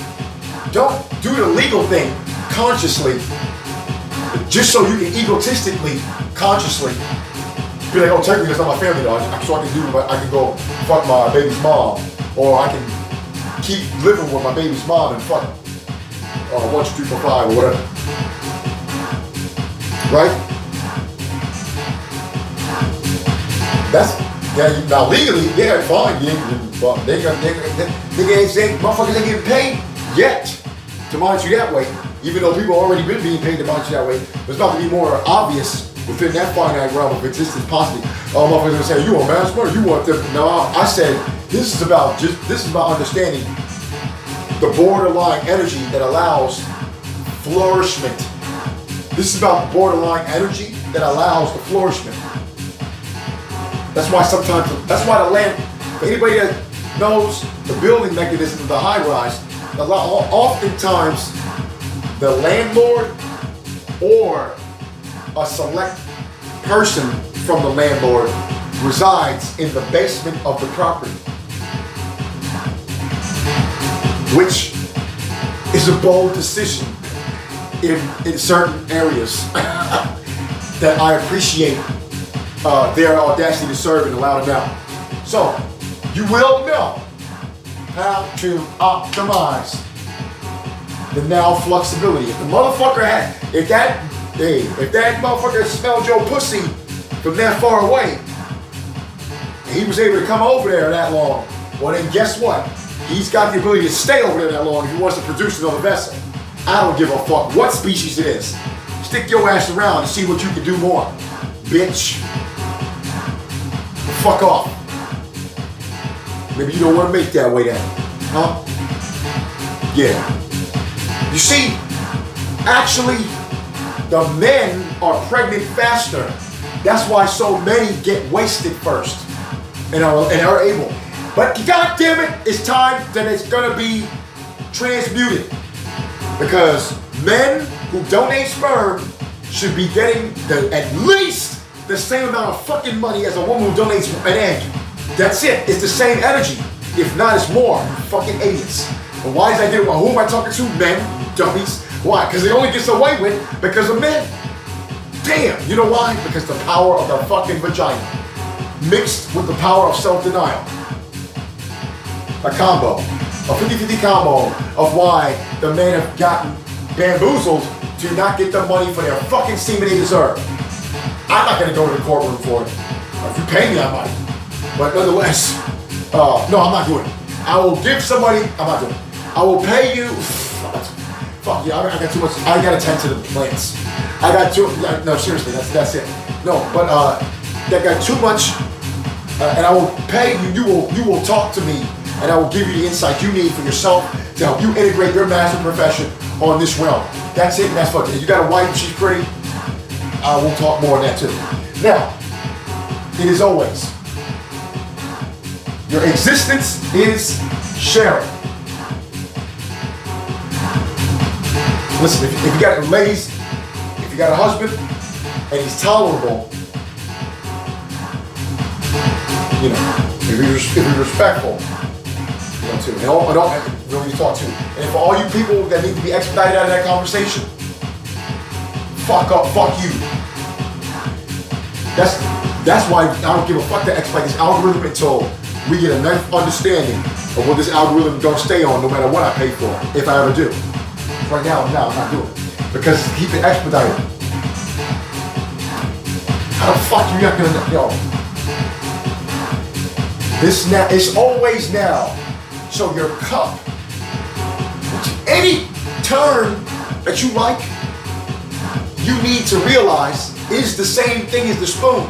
don't do the legal thing consciously, just so you can egotistically, consciously be like, oh, technically that's not my family though. So I can go fuck my baby's mom, or I can keep living with my baby's mom and fuck 1, 2, 3, 4, 5 or whatever. Right? That's, yeah, now legally, they're fine. Motherfuckers ain't getting paid yet to monitor you that way. Even though people already been being paid to monitor that way, it's about to be more obvious within that finite realm of existence possibly. Oh, motherfuckers gonna say, you want mass murder, you want them. No, I said, this is about understanding the borderline energy that allows flourishment. This is about the borderline energy that allows the flourishment. That's why the land, for anybody that knows the building mechanism of the high rise, oftentimes the landlord or a select person from the landlord resides in the basement of the property, which is a bold decision in certain areas that I appreciate their audacity to serve and allow them out. So you will know how to optimize the now flexibility. If the motherfucker had, if that motherfucker smelled your pussy from that far away, and he was able to come over there that long, well then guess what? He's got the ability to stay over there that long if he wants to produce another vessel. I don't give a fuck what species it is. Stick your ass around and see what you can do more. Bitch. Fuck off. Maybe you don't want to make that way then. Huh? Yeah. You see, actually, the men are pregnant faster. That's why so many get wasted first and are able. But God damn it, it's time that it's gonna be transmuted. Because men who donate sperm should be getting at least the same amount of fucking money as a woman who donates an egg. That's it. It's the same energy. If not, it's more. You fucking idiots. But why is that getting? Well, who am I talking to? Men, dummies. Why? Because it only gets away with because of men. Damn. You know why? Because the power of the fucking vagina mixed with the power of self-denial. A combo. A 50-50 combo of why the men have gotten bamboozled to not get the money for their fucking semen they deserve. I'm not going to go to the courtroom for it. If you pay me, I might. But nonetheless, no, I'm not doing it. I will give somebody, I'm not doing it. I will pay you. Fuck yeah, I got too much. I got to tend to the plants. I got too, no, seriously, that's it. No, but that got too much, and I will pay you. You will talk to me, and I will give you the insight you need for yourself to help you integrate your master profession on this realm. That's it, and that's fucking it. You got a wife, she's pretty. I will talk more on that too. Now, it is always, your existence is sharing. Listen, if you got ladies, if you got a husband and he's tolerable, you know, if you're respectful, you know, too, and all really talk to. And for all you people that need to be expedited out of that conversation, fuck up, fuck you. That's why I don't give a fuck to expedite this algorithm until we get enough understanding of what this algorithm don't stay on, no matter what I pay for, if I ever do. Right now, I'm not doing it. Because keep it expedited. How the fuck you not gonna, yo? This now, it's always now. So your cup, any term that you like, you need to realize is the same thing as the spoon.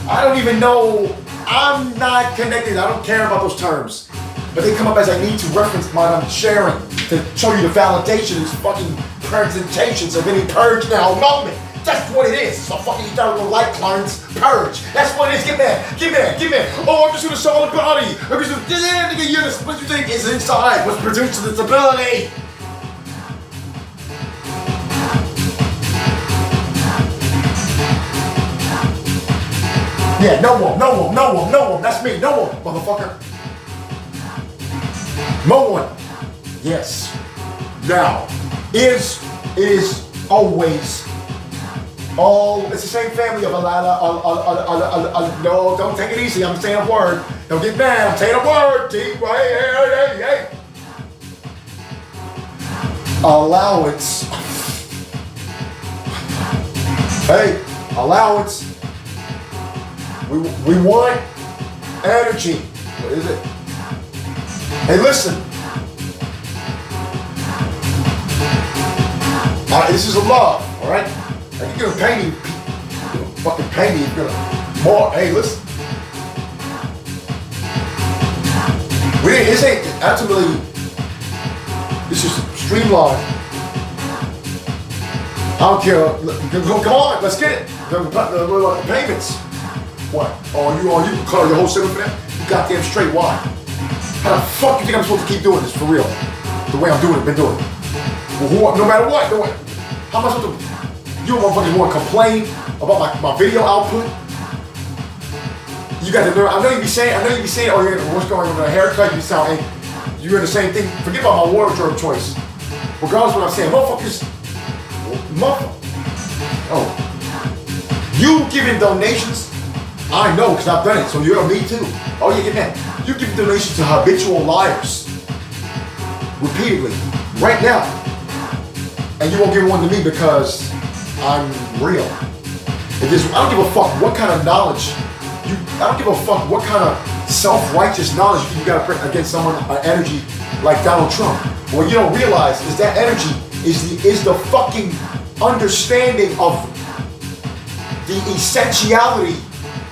I don't even know, I'm not connected, I don't care about those terms. But they come up as I need to reference mine, I'm sharing to show you the validation of these fucking presentations of any purge now moment. That's what it is. It's a fucking eternal light climbs purge. That's what it is. Get mad. Get mad. Get mad. Oh, I'm just gonna show the body. I'm just gonna get you this. What you think is inside? What's producing this ability? Yeah, no one. That's me. No one, motherfucker. No one. Yes. Now, is always all, it's the same family of no, don't take it easy, I'm saying a word. Don't get mad, I'm saying a word. Hey. Allowance. Hey, allowance. We want energy. What is it? Hey, listen. This is a love, all right? Like, you're gonna pay me, fucking pay me, you're gonna more. Hey, listen. This ain't ultimately. This is streamlined. I don't care. Come on, let's get it. The payments. What? Oh, you call your whole seven for that? You goddamn straight. Why? How the fuck you think I'm supposed to keep doing this for real? The way I'm doing it, been doing it. Well, no matter what, how am I supposed to? You motherfuckers want to complain about my video output? You got the nerve. I know you be saying, oh, what's going on with a haircut? You sound, hey, you're in the same thing. Forget about my wardrobe choice. Regardless of what I'm saying, motherfuckers, oh, you giving donations? I know, because I've done it, so you're me too. Oh, yeah, get that. You give donations to habitual liars. Repeatedly. Right now. And you won't give one to me because I'm real. I don't give a fuck what kind of knowledge, I don't give a fuck what kind of self-righteous knowledge you got to put against someone, an energy like Donald Trump. What you don't realize is that energy is the fucking understanding of the essentiality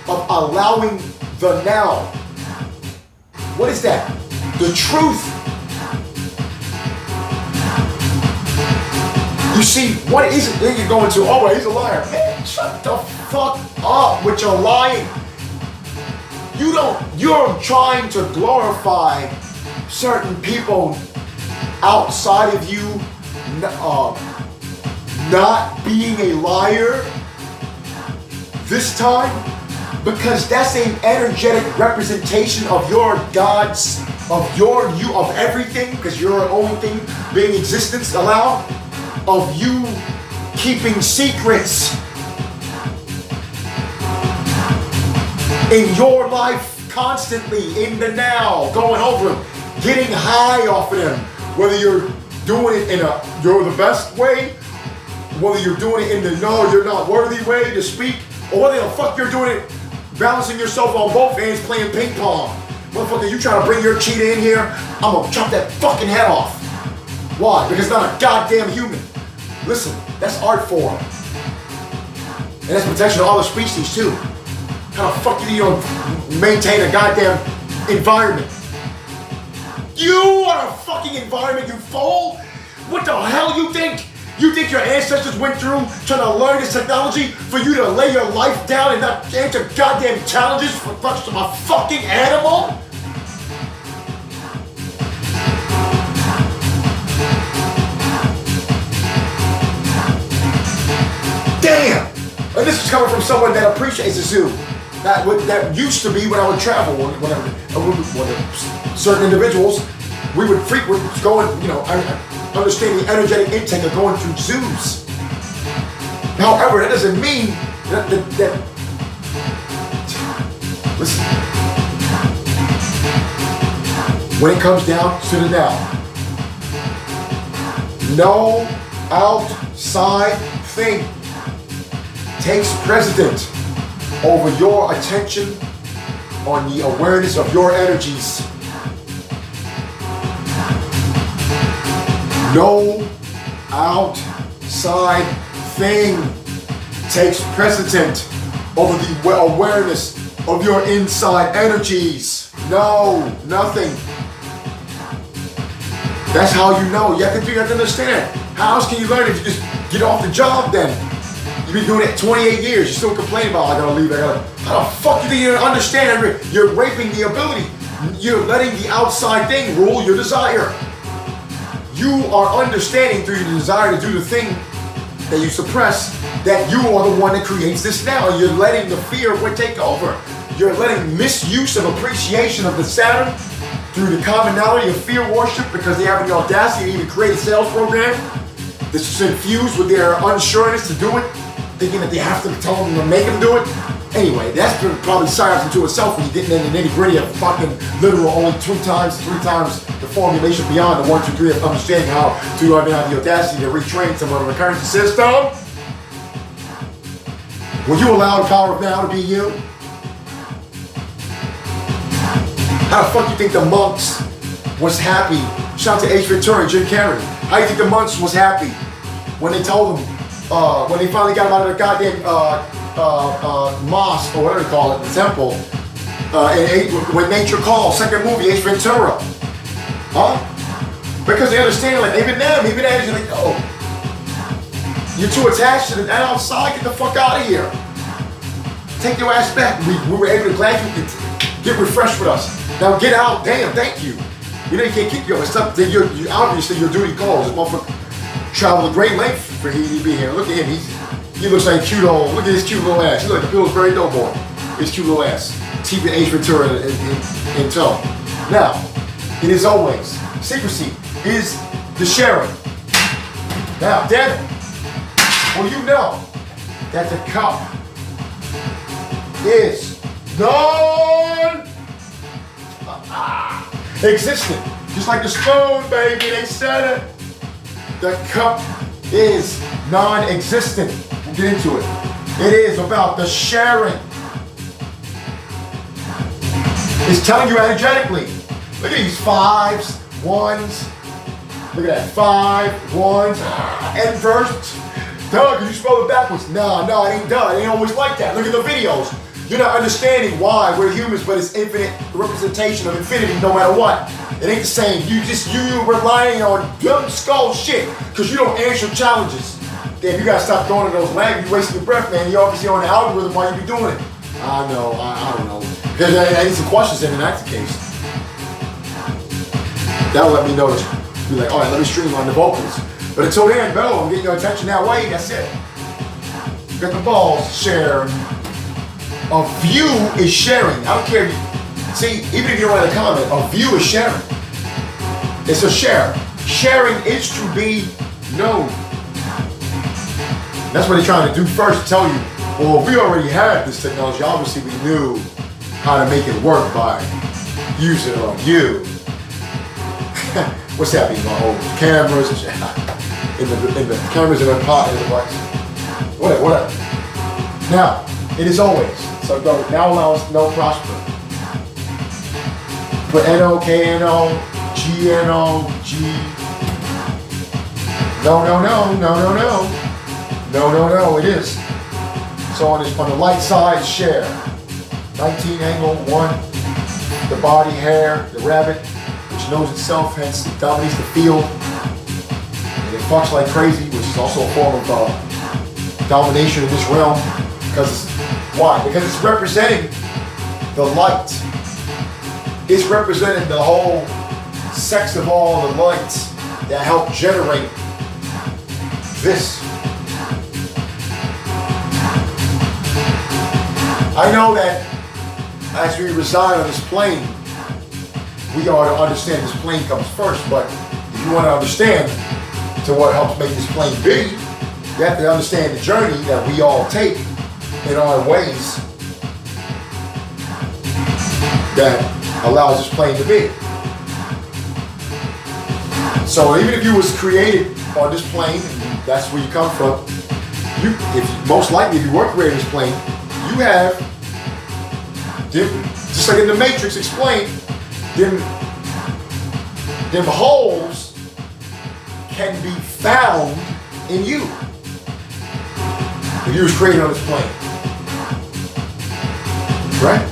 of allowing the now. What is that? The truth. You see, what is it? Then you're going to, oh, well, he's a liar. Man, shut the fuck up with your lying. You're trying to glorify certain people outside of you not being a liar this time, because that's an energetic representation of your gods, of you, of everything, because you're the only thing being existence allowed, of you keeping secrets in your life constantly, in the now, going over them, getting high off of them, whether you're doing it in you're the best way, whether you're doing it in the no, you're not worthy way to speak, or whether the fuck you're doing it balancing yourself on both hands playing ping pong. Motherfucker, you trying to bring your cheetah in here, I'm gonna chop that fucking head off. Why? Because it's not a goddamn human. Listen, that's art form. And that's protection of all the species too. How the fuck do you maintain a goddamn environment? You are a fucking environment, you fool! What the hell you think? You think your ancestors went through trying to learn this technology for you to lay your life down and not answer goddamn challenges for a fucking animal? Damn! And this is coming from someone that appreciates the zoo. That used to be when I would travel, when certain individuals, we would frequent going, understand the energetic intake of going through zoos. However, that doesn't mean that listen, when it comes down to the now, no outside thing takes precedent over your attention on the awareness of your energies. No outside thing takes precedent over the awareness of your inside energies. No, nothing. That's how you know. You have to understand. How else can you learn if you just get off the job then? You've been doing it 28 years. You still complain about, I gotta leave, How the fuck do you understand? You're raping the ability. You're letting the outside thing rule your desire. You are understanding through your desire to do the thing that you suppress, that you are the one that creates this now. You're letting the fear of what take over. You're letting misuse of appreciation of the Saturn through the commonality of fear worship, because they have the audacity to even create a sales program that's infused with their unsureness to do it, thinking that they have to tell them to make them do it. Anyway, that's probably psyops into itself when you're getting into the nitty gritty of fucking literal only 2 times, 3 times the formulation beyond the 1, 2, 3 of understanding how to even have the audacity to retrain some of the current system. Will you allow the power of now to be you? How the fuck do you think the monks was happy? Shout out to H. Ventura and Jim Carrey. How do you think the monks was happy when they told them, when they finally got them out of the goddamn mosque, or whatever they call it, the temple, When Nature Calls, second movie, Ace Ventura. Huh? Because they understand, like, even them, even as you're like, oh, you're too attached to the outside, get the fuck out of here. Take your ass back. We were able to, glad you could get refreshed with us. Now get out, damn, thank you. You know you can't keep going. It's not that you obviously your duty calls. This motherfucker traveled a great length for he to be here. Look at him, he looks like cute old, look at his cute little ass. He looks like the Pillsbury Doughboy. His cute little ass. Keeping Ace Ventura in tow. Now, it is always, secrecy is the sharing. Now, damn it, well you know that the cup is non-existent. Just like the spoon, baby, they said it. The cup is non-existent. We'll get into it. It is about the sharing. It's telling you energetically. Look at these 5s, 1s. Look at that, 5, 1s, inverse. Doug, you spell it backwards. No, it ain't done. It ain't always like that. Look at the videos. You're not understanding why we're humans, but it's infinite representation of infinity no matter what. It ain't the same. You relying on dumb skull shit because you don't answer challenges. Damn, you gotta stop going to those lags. You wasting your breath, man. You're obviously on the algorithm while you be doing it. I know, I don't know. Because I need some questions in, and that's the case. That'll let me know that be like, all right, let me streamline the vocals. But until then, Bo, I'm getting your attention that way. That's it. You got the balls to share. A view is sharing. I don't care. See, even if you don't write a comment, a view is sharing. It's a share. Sharing is to be known. That's what they're trying to do first, to tell you, well, we already had this technology. Obviously, we knew how to make it work by using it on you. What's happening? Cameras and shit. In the cameras in the pot in the device. Whatever. Now, it is always. So go now allow us no prosper. Put N-O, K-N-O, G-N-O, G. No, it is. So on the light side, share. 19 angle, 1. The body, hare, the rabbit, which knows itself, hence it dominates the field. And it fucks like crazy, which is also a form of domination in this realm. Why? Because it's representing the light. It's representing the whole sex of all the lights that help generate this. I know that as we reside on this plane, we ought to understand this plane comes first, but if you want to understand to what helps make this plane be, you have to understand the journey that we all take in our ways that allows this plane to be. So even if you was created on this plane, and that's where you come from, most likely if you were created on this plane, you have just like in the Matrix explained, them holes can be found in you. If you was created on this plane. Right?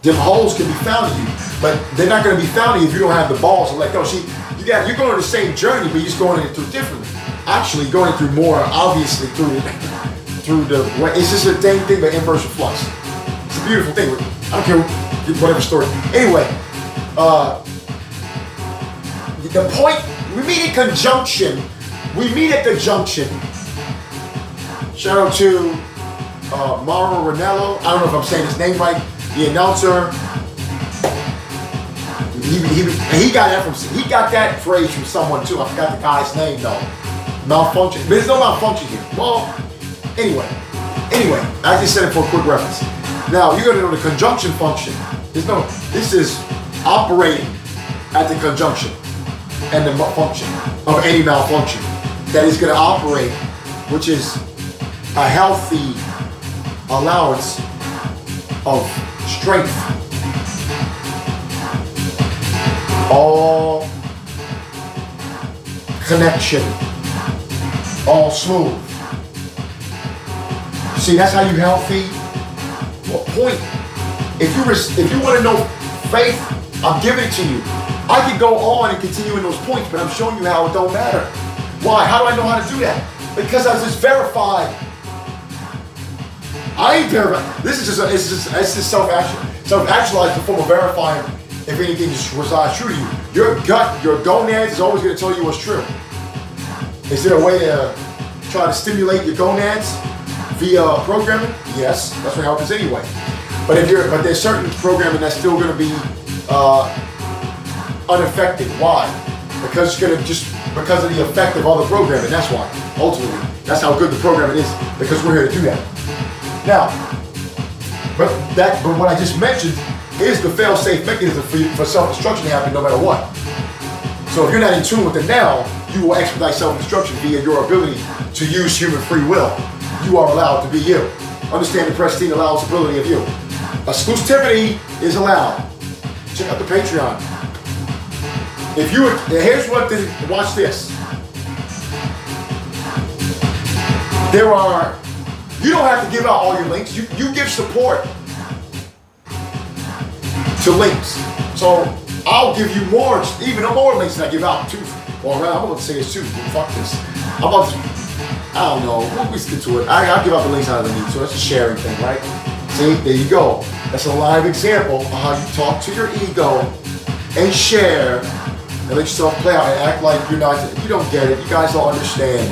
Them holes can be found in you, but they're not going to be found in you if you don't have the balls to let go. See, you're going on the same journey, but you're just going through differently. Actually, going through more obviously through the way. It's just a dang thing, but inverse flux. It's a beautiful thing. I don't care whatever story. Anyway, the point we meet at conjunction. We meet at the junction. Shout out to Mauro Ranello. I don't know if I'm saying his name right. The announcer. He got that phrase from someone too. I forgot the guy's name though. Malfunction. But there's no malfunction here. Well, anyway, I just said it for a quick reference. Now you're gonna know the conjunction function. This is operating at the conjunction and the function of any malfunction that is gonna operate, which is a healthy allowance of strength. All connection, all smooth. See, that's how you healthy. What point? If you want to know faith, I'm giving it to you. I can go on and continue in those points, but I'm showing you how it don't matter. Why? How do I know how to do that? Because I was just verified. I ain't verified. This is just self-actualized, the form of verifying if anything just resides true to you. Your gut, your gonads is always going to tell you what's true. Is there a way to try to stimulate your gonads via programming? Yes, that's what happens anyway. But there's certain programming that's still going to be unaffected. Why? Because because of the effect of other programming. That's why. Ultimately, that's how good the programming is. Because we're here to do that. Now, but what I just mentioned is the fail-safe mechanism for self-destruction to happen no matter what. So if you're not in tune with it now, you will expedite self-destruction via your ability to use human free will. You are allowed to be you. Understand the prestige allowability of you. Exclusivity is allowed. Check out the Patreon. Watch this. You don't have to give out all your links. You give support to links. So I'll give you even more links than I give out. I'm about to say it's two. Fuck this. I don't know. We'll get to it. I'll give out the links how they need. So it's a sharing thing, right? See, there you go. That's a live example of how you talk to your ego and share and let yourself play out and act like you don't get it. You guys don't understand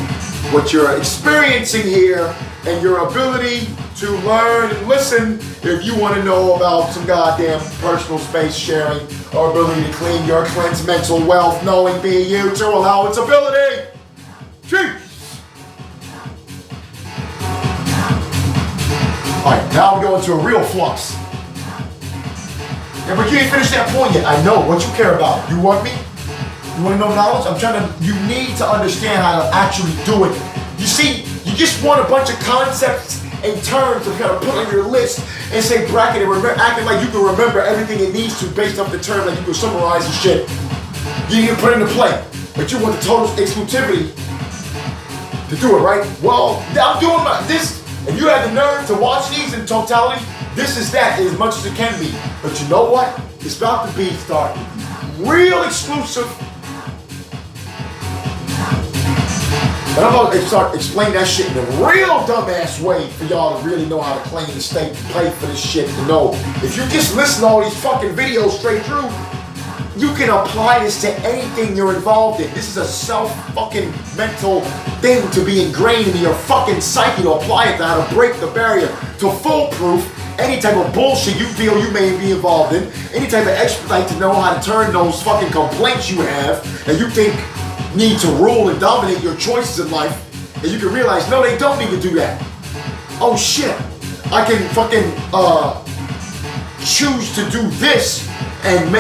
what you're experiencing here and your ability to learn and listen if you want to know about some goddamn personal space sharing or ability to clean your cleanse mental wealth, knowing being you to allow its ability. Jeez. Alright, now we go into a real flux. Yeah, but you ain't finished that point yet. I know what you care about. You want me? You want to know knowledge? You need to understand how to actually do it. You see, you just want a bunch of concepts and terms to kind of put on your list and say bracket and acting like you can remember everything it needs to based off the term, like you can summarize the shit. You can put it into play. But you want the total exclusivity to do it, right? Well, I'm doing this. If you have the nerve to watch these in totality, this is that as much as it can be. But you know what? It's about to start real exclusive. And I'm about to start explaining that shit in a real dumbass way for y'all to really know how to claim the state, to play for this shit, to know. If you just listen to all these fucking videos straight through, you can apply this to anything you're involved in. This is a self-fucking mental thing to be ingrained into your fucking psyche, to apply it to how to break the barrier, to foolproof any type of bullshit you feel you may be involved in, any type of expedite to know how to turn those fucking complaints you have and you think need to rule and dominate your choices in life, and you can realize, no, they don't need to do that. Oh shit, I can fucking choose to do this and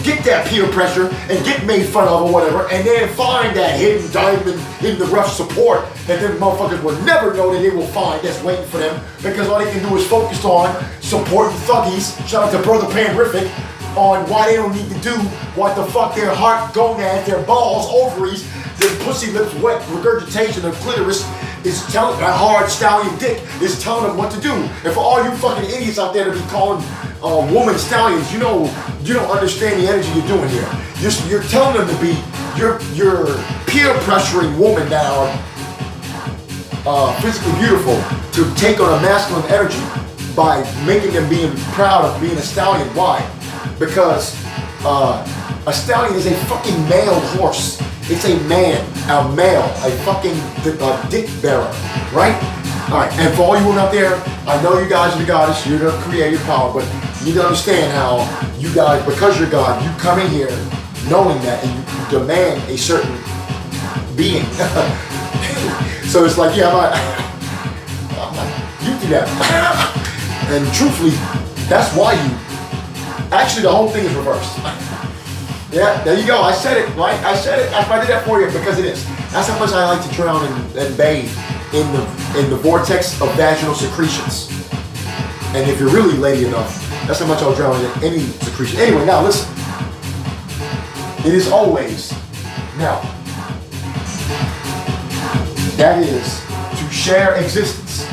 get that peer pressure and get made fun of or whatever, and then find that hidden diamond in the rough support that them motherfuckers will never know that they will find that's waiting for them, because all they can do is focus on supporting thuggies. Shout out to Brother Panrific on why they don't need to do what the fuck their heart, gonads, their balls, ovaries, their pussy lips wet, regurgitation of clitoris is telling, that hard stallion dick is telling them what to do. And for all you fucking idiots out there to be calling woman stallions, you don't understand the energy you're doing here. You're telling them to be, you're peer pressuring women that are physically beautiful to take on a masculine energy by making them being proud of being a stallion. Why? Because a stallion is a fucking male horse. It's a man, a male, a fucking dick bearer, right? All right, and for all you women out there, I know you guys are the goddess, you're the creative power, but you need to understand how you guys, because you're God, you come in here knowing that and you demand a certain being. So it's like, yeah, I'm like, you do that. And truthfully, that's why actually the whole thing is reversed. Yeah, there you go. I said it, right? I said it. I did that for you because it is. That's how much I like to drown and bathe in the vortex of vaginal secretions. And if you're really lady enough, that's how much I'll drown in any secretion. Anyway, now listen. It is always now. That is to share existence.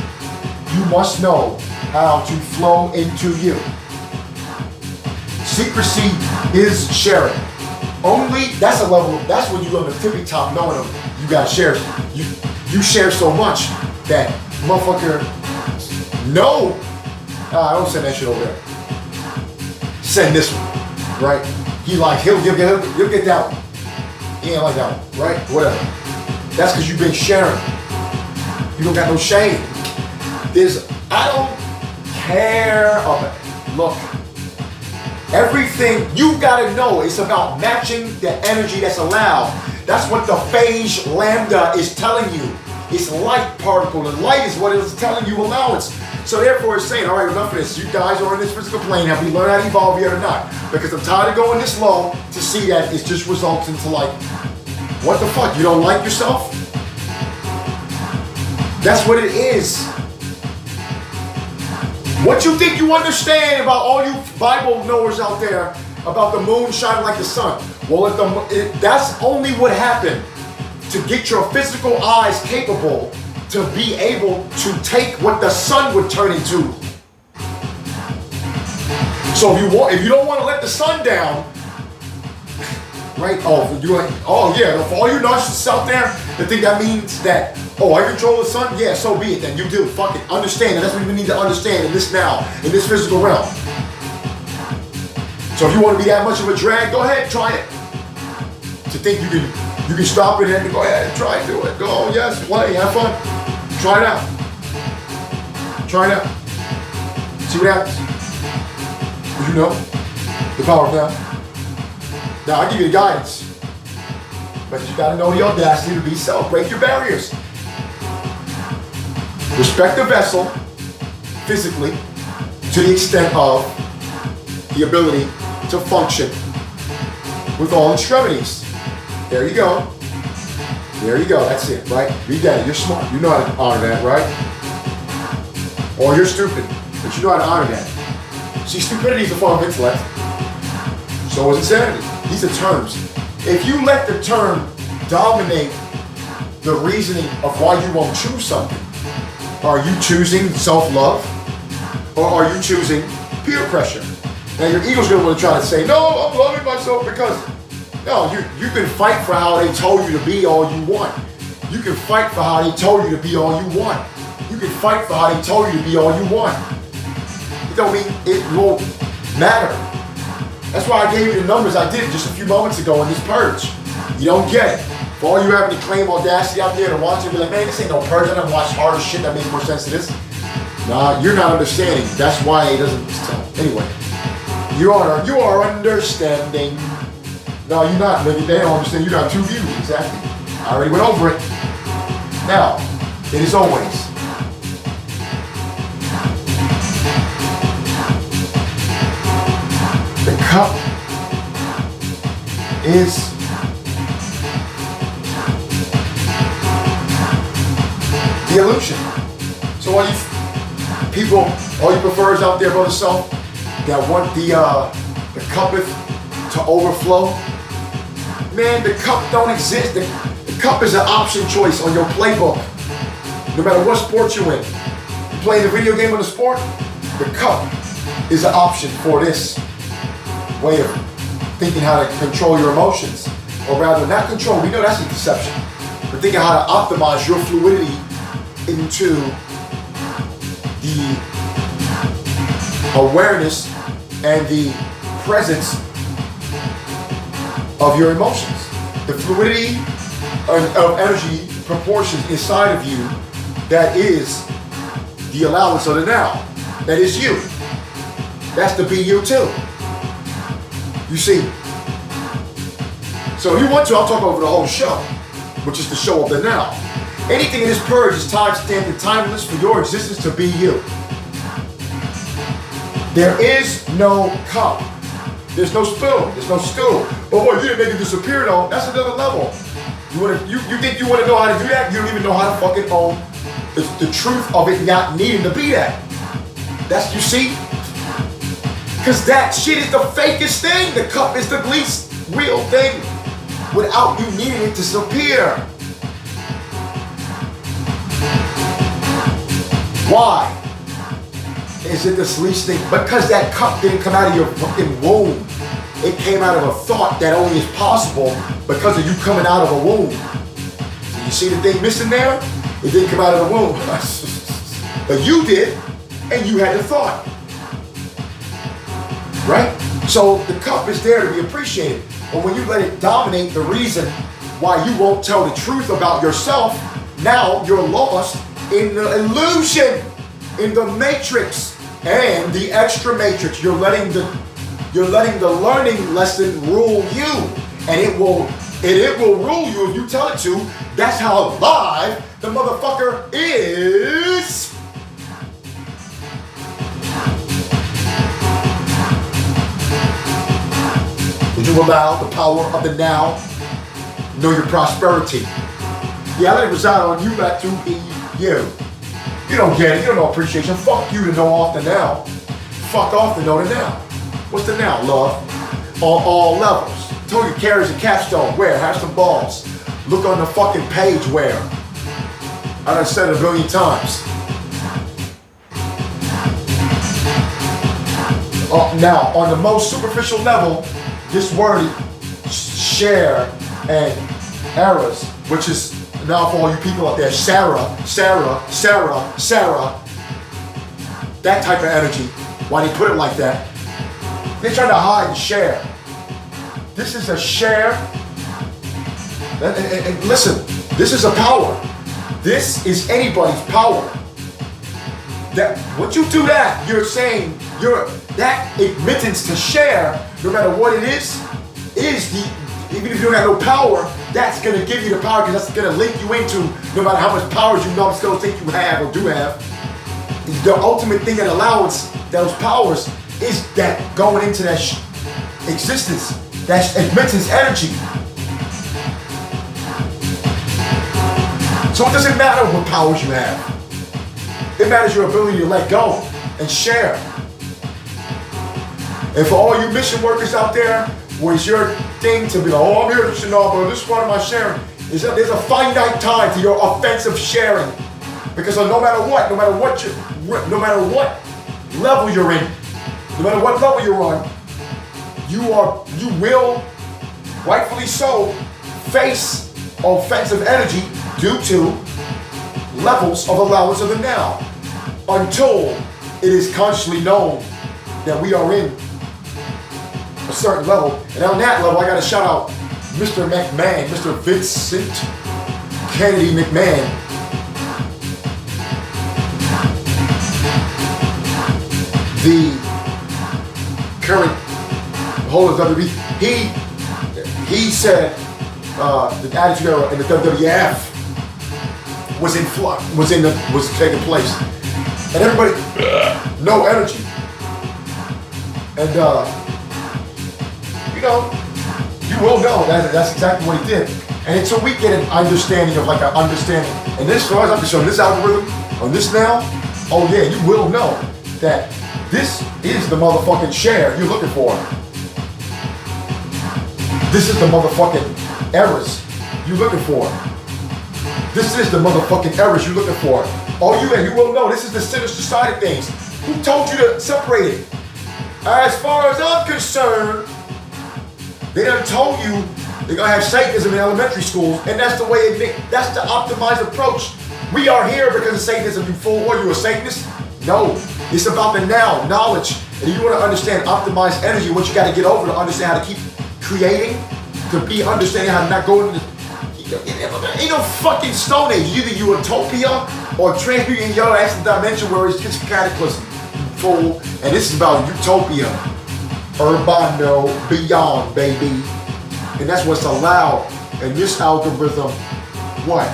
You must know how to flow into you. Secrecy is sharing. that's a level, that's when you're on the tippy top knowing you gotta share. You share so much that motherfucker, no. I don't send that shit over there. Send this one, right? He'll get that one. He ain't like that one, right? Whatever. That's because you've been sharing. You don't got no shame. I don't care. Look, everything you gotta know is about matching the energy that's allowed. That's what the phase lambda is telling you. It's light particle, and light is what it is telling you allowance. So therefore it's saying, all right, enough of this. You guys are in this physical plane. Have we learned how to evolve yet or not? Because I'm tired of going this low to see that it just results into like, what the fuck? You don't like yourself? That's what it is. What you think you understand about all you Bible knowers out there about the moon shining like the sun? Well, that's only what happened to get your physical eyes capable to be able to take what the sun would turn into. So if you don't want to let the sun down, right? Oh yeah, for all you narcissists out there that think that means that, I control the sun? Yeah, so be it then. You do. Fuck it. Understand that. That's what we need to understand in this physical realm. So if you want to be that much of a drag, go ahead, try it. To think you can stop it and go ahead, try it, do it. Go, yes, play, have fun. Try it out. Try it out. See what happens. Because you know the power of now. Now I give you the guidance. But you gotta know the audacity to be self. Break your barriers. Respect the vessel physically to the extent of the ability to function with all extremities. There you go. There you go. That's it, right? Be that. You're smart. You know how to honor that, right? Or you're stupid, but you know how to honor that. See, stupidity is a form of intellect. So is insanity. These are terms. If you let the term dominate the reasoning of why you won't choose something, are you choosing self-love or are you choosing peer pressure? Now your ego's gonna want to try to say, no, I'm loving myself because, no, you can fight for how they told you to be all you want. You can fight for how they told you to be all you want. You can fight for how they told you to be all you want. It don't mean it won't matter. That's why I gave you the numbers I did just a few moments ago in this purge. You don't get it. For all you having to claim audacity out there to watch it, be like, man, this ain't no purge. I done watched harder shit that makes more sense to this. Nah, you're not understanding. That's why it doesn't tell. Anyway, you are understanding. No, you're not. They don't understand. You got two views, exactly. I already went over it. Now, it is always the cup is the illusion. So all you people, all you prefers out there, brother self, that want the cuppeth to overflow, man, the cup don't exist. The cup is an option choice on your playbook. No matter what sport you're in. You playing a video game on the sport, the cup is an option for this way of thinking how to control your emotions. Or rather, not control, we know that's a deception. But thinking how to optimize your fluidity into the awareness and the presence of your emotions. The fluidity of energy proportions inside of you that is the allowance of the now. That is you. That's the be you too. You see. So if you want to, I'll talk over the whole show, which is the show of the now. Anything in this purge is time-stamped and timeless for your existence to be you. There is no cup. There's no spoon. There's no stool. But boy, you didn't make it disappear though. That's another level. You think you want to know how to do that? You don't even know how to fucking own the truth of it not needing to be that. That's, you see? Because that shit is the fakest thing. The cup is the least real thing without you needing it to disappear. Why is it this least thing? Because that cup didn't come out of your fucking womb. It came out of a thought that only is possible because of you coming out of a womb. So you see the thing missing there? It didn't come out of the womb. But you did, and you had the thought. Right? So the cup is there to be appreciated. But when you let it dominate the reason why you won't tell the truth about yourself, now you're lost in the illusion, in the matrix, and the extra matrix. You're letting the learning lesson rule you, and it will rule you if you tell it to. That's how alive the motherfucker is. Would you allow the power of the now? Know your prosperity. Yeah, let it reside on you, let to be you. You don't get it, you don't know appreciation. Fuck you to know off the now. Fuck off to know the now. What's the now, love? On all levels. Told you carries a capstone. Where? Have some balls. Look on the fucking page where. I done said it a billion times. Now, on the most superficial level, this word share and eras, which is now for all you people out there, Sarah, that type of energy. Why they put it like that? They're trying to hide and share. This is a share. And listen, this is a power. This is anybody's power. That once you do that, you're saying that admittance to share, no matter what it is the, even if you don't have no power, that's gonna give you the power because that's gonna link you into, no matter how much power you know still think you have or do have. The ultimate thing that allows those powers is that going into that existence, that admittance energy. So it doesn't matter what powers you have. It matters your ability to let go and share. And for all you mission workers out there, where it's your thing to be like, oh, I'm here to know, but this part of my sharing, there's a finite time to your offensive sharing. Because no matter what level you're in, no matter what level you're on, you will, rightfully so, face offensive energy due to levels of allowance of the now, until it is consciously known that we are in a certain level. And on that level, I gotta shout out Mr. McMahon, Mr. Vincent Kennedy McMahon. The current holder of WWE, he said the Attitude Era in the WWF was taking place, and everybody, no energy, and you will know that's exactly what he did. And until we get an understanding of and this, as far as I'm concerned, this algorithm on this now, oh yeah, you will know that this is the motherfucking share you're looking for. This is the motherfucking errors you're looking for. This is the motherfucking errors you're looking for. You will know this is the sinister side of things. Who told you to separate it? As far as I'm concerned, they done told you they're gonna have Satanism in elementary schools, and that's the way that's the optimized approach. We are here because of Satanism. You fool, are you a Satanist? No, it's about the now, knowledge. And you want to understand optimized energy, what you got to get over to understand how to keep creating, to be understanding how to not go into ain't no fucking Stone Age. Either you utopia or transmuting your ass in dimension where it's just cataclysm, fool. And this is about utopia, urbano, beyond, baby. And that's what's allowed in this algorithm. What?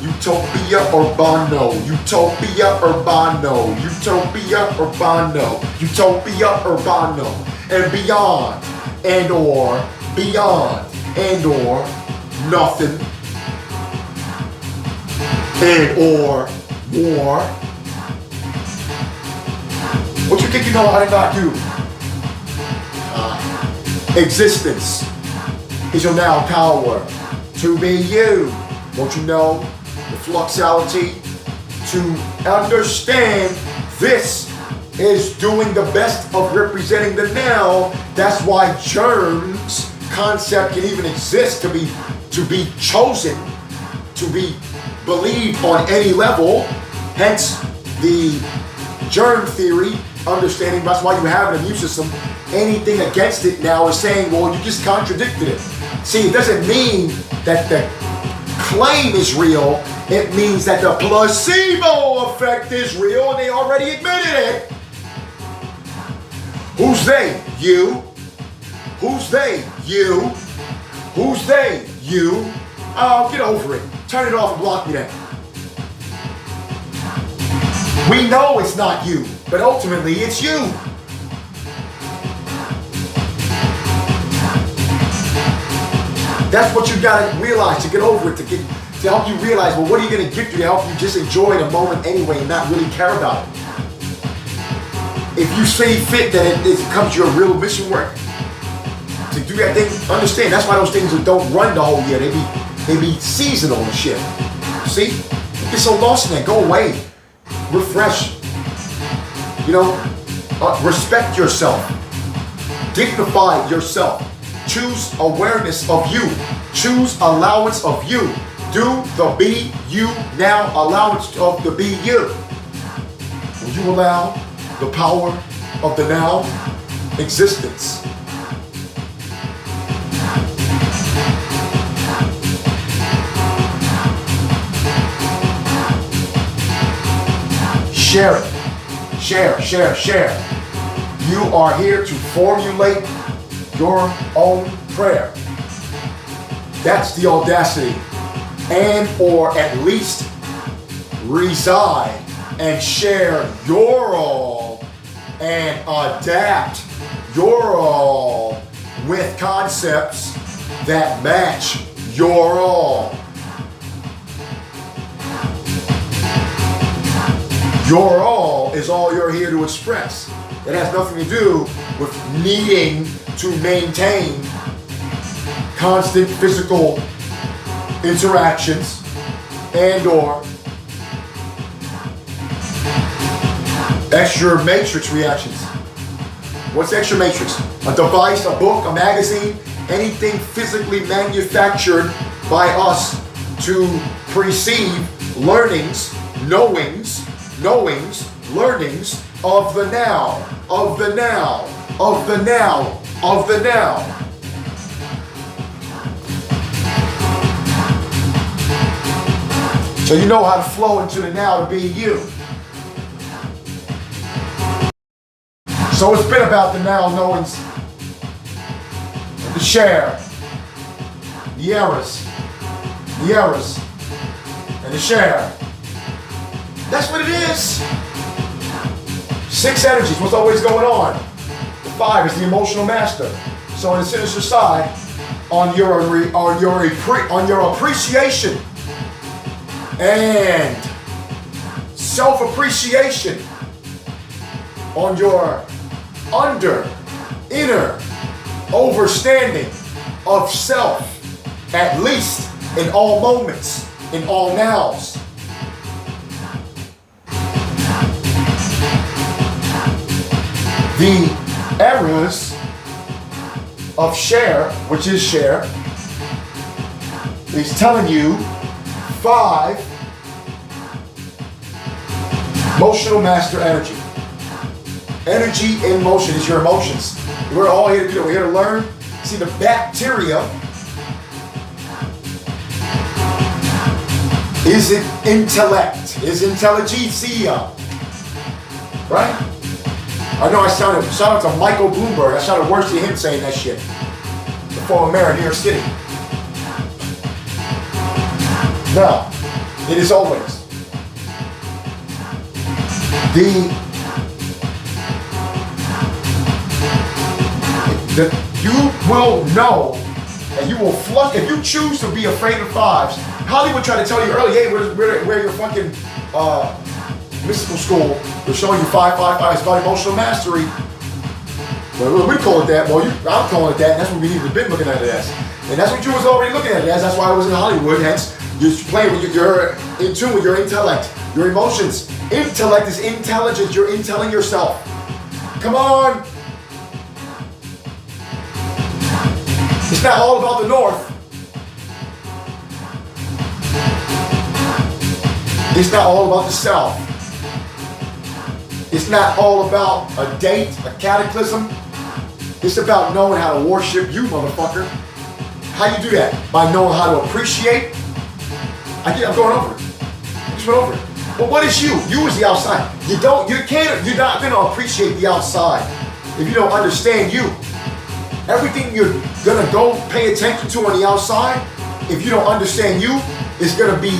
Utopia urbano, utopia urbano, utopia urbano, utopia urbano, and beyond, and or beyond, and or nothing, and or more. What you think you know how to not do? Existence is your now power to be you. Don't you know the fluxality to understand this is doing the best of representing the now. That's why germs concept can even exist, to be chosen, to be believed on any level. Hence the germ theory understanding. That's why you have an immune system. Anything against it now is saying, well, you just contradicted it. See, it doesn't mean that the claim is real. It means that the placebo effect is real, and they already admitted it. Who's they? You. Who's they? You. Who's they? You. Oh, get over it. Turn it off and block me then. We know it's not you, but ultimately it's you. That's what you gotta realize to get over it, to help you realize, well, what are you gonna get to help you just enjoy the moment anyway and not really care about it? If you see fit that it becomes your real mission work to do that thing, understand that's why those things don't run the whole year. They be seasonal and shit. See? You get so lost in that. Go away. Refresh. You know, respect yourself. Dignify yourself. Choose awareness of you. Choose allowance of you. Do the be you now allowance of the be you. Will you allow the power of the now existence? Share it. Share, share, share. You are here to formulate your own prayer. That's the audacity. And or at least reside and share your all and adapt your all with concepts that match your all. Your all is all you're here to express. It has nothing to do with needing to maintain constant physical interactions and or extra matrix reactions. What's extra matrix? A device, a book, a magazine, anything physically manufactured by us to perceive learnings, knowings, learnings of the now, of the now, of the now, of the now. So you know how to flow into the now to be you. So it's been about the now knowings, the share, the errors, and the share. That's what it is. 6 energies, what's always going on? The 5 is the emotional master. So on the sinister side, on your appreciation and self-appreciation, on your inner overstanding of self, at least in all moments, in all nows. The errors of share, which is share, is telling you 5 emotional master energy. Energy in motion is your emotions. We're all here to do it. We're here to learn. See, the bacteria is it intellect, is intelligentsia, right? I know shout out to Michael Bloomberg. I sounded worse than him saying that shit. The former mayor of New York City. No, it is always you will know and you will flush if you choose to be afraid of 5s. Hollywood tried to tell you early, hey, where your fucking mystical school was showing you 5 is about emotional mastery. Well, we call it that. Well, I'm calling it that, and that's what we need to be looking at it as. And that's what you was already looking at it as. That's why I was in Hollywood. Hence, you're playing with you're in tune with your intellect. Your emotions. Intellect is intelligence. You're intelling yourself. Come on. It's not all about the North. It's not all about the South. It's not all about a date, a cataclysm. It's about knowing how to worship you, motherfucker. How you do that? By knowing how to appreciate. I'm going over it. I just went over it. But what is you? You is the outside. You're not gonna appreciate the outside if you don't understand you. Everything you're gonna go pay attention to on the outside, if you don't understand you, is gonna be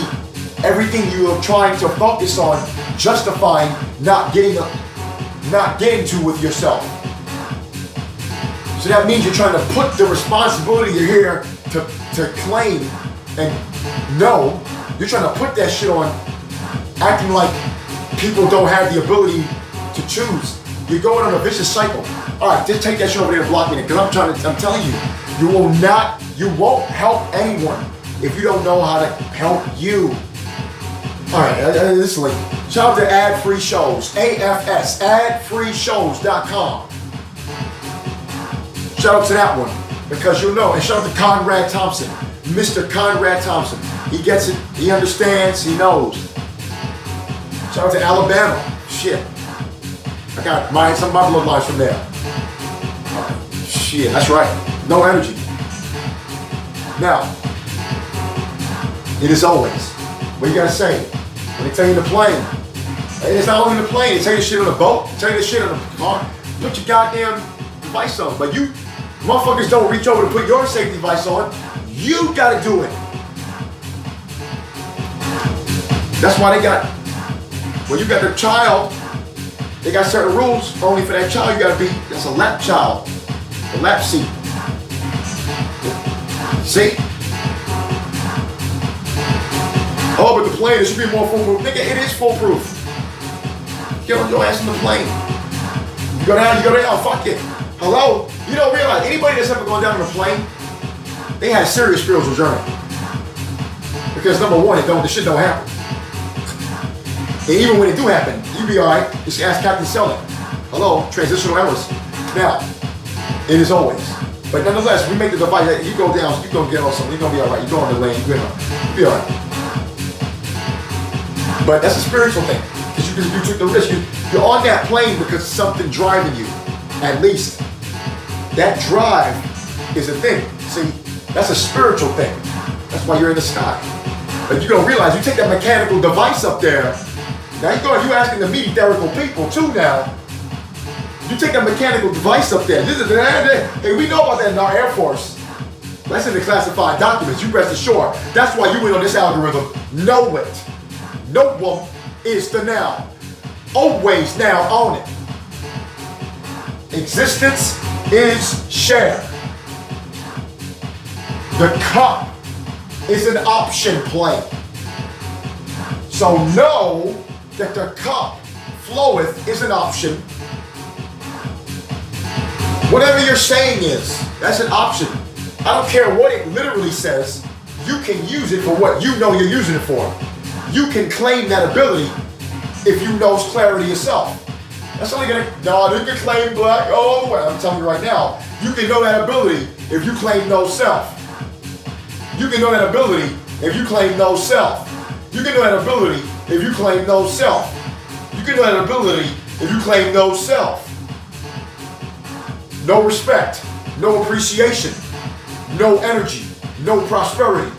everything you are trying to focus on, justifying not getting to with yourself. So that means you're trying to put the responsibility you're here to claim and know. You're trying to put that shit on, acting like people don't have the ability to choose. You're going on a vicious cycle. All right, just take that shit over there and block me, because I'm telling you, you won't help anyone if you don't know how to help you. All right, this link. Shout out to ad-free shows, AFS, adfreeshows.com. Shout out to that one, because you'll know. And shout out to Conrad Thompson, Mr. Conrad Thompson. He gets it, he understands, he knows. Shout out to Alabama. Shit. I got some of my bloodlines from there. Shit, that's right. No energy. Now, it is always, what you gotta say? When they tell you in the plane, it's not only in the plane, they tell you shit on the boat, they tell you the shit on the car, put your goddamn device on. But you motherfuckers don't reach over to put your safety device on. You gotta do it. That's why when you got the child, they got certain rules. Only for that child, you gotta be, that's a lap child. A lap seat. See? Oh, but the plane, it should be more foolproof. Nigga, it is foolproof. Get on your ass in the plane. You go down, fuck it. Hello? You don't realize, anybody that's ever gone down on a plane, they had a serious spiritual journey. Because number one, the shit don't happen. And even when it do happen, you be alright. Just ask Captain Selling. Hello, transitional errors. Now, it is always. But nonetheless, we make the device that you go down, you gonna get on something, you're gonna be alright. You go on the lane, you'll be alright. But that's a spiritual thing. Because you took the risk. You're on that plane because of something driving you. At least. That drive is a thing. See, that's a spiritual thing. That's why you're in the sky. But you don't realize, you take that mechanical device up there. Now you're asking the etherical people too now. You take that mechanical device up there. Hey, we know about that in our Air Force. That's in the classified documents. You rest assured. That's why you went on this algorithm. Know it. Know is the now. Always now on it. Existence is shared. The cup is an option play. So know that the cup floweth is an option. Whatever you're saying is, that's an option. I don't care what it literally says. You can use it for what you know you're using it for. You can claim that ability if you know clarity yourself. That's only gonna, no, you can claim black all the way. I'm telling you right now, you can know that ability if you claim no self. You can know that ability if you claim no self. You can know that ability if you claim no self. You can know that ability if you claim no self. No respect, no appreciation, no energy, no prosperity.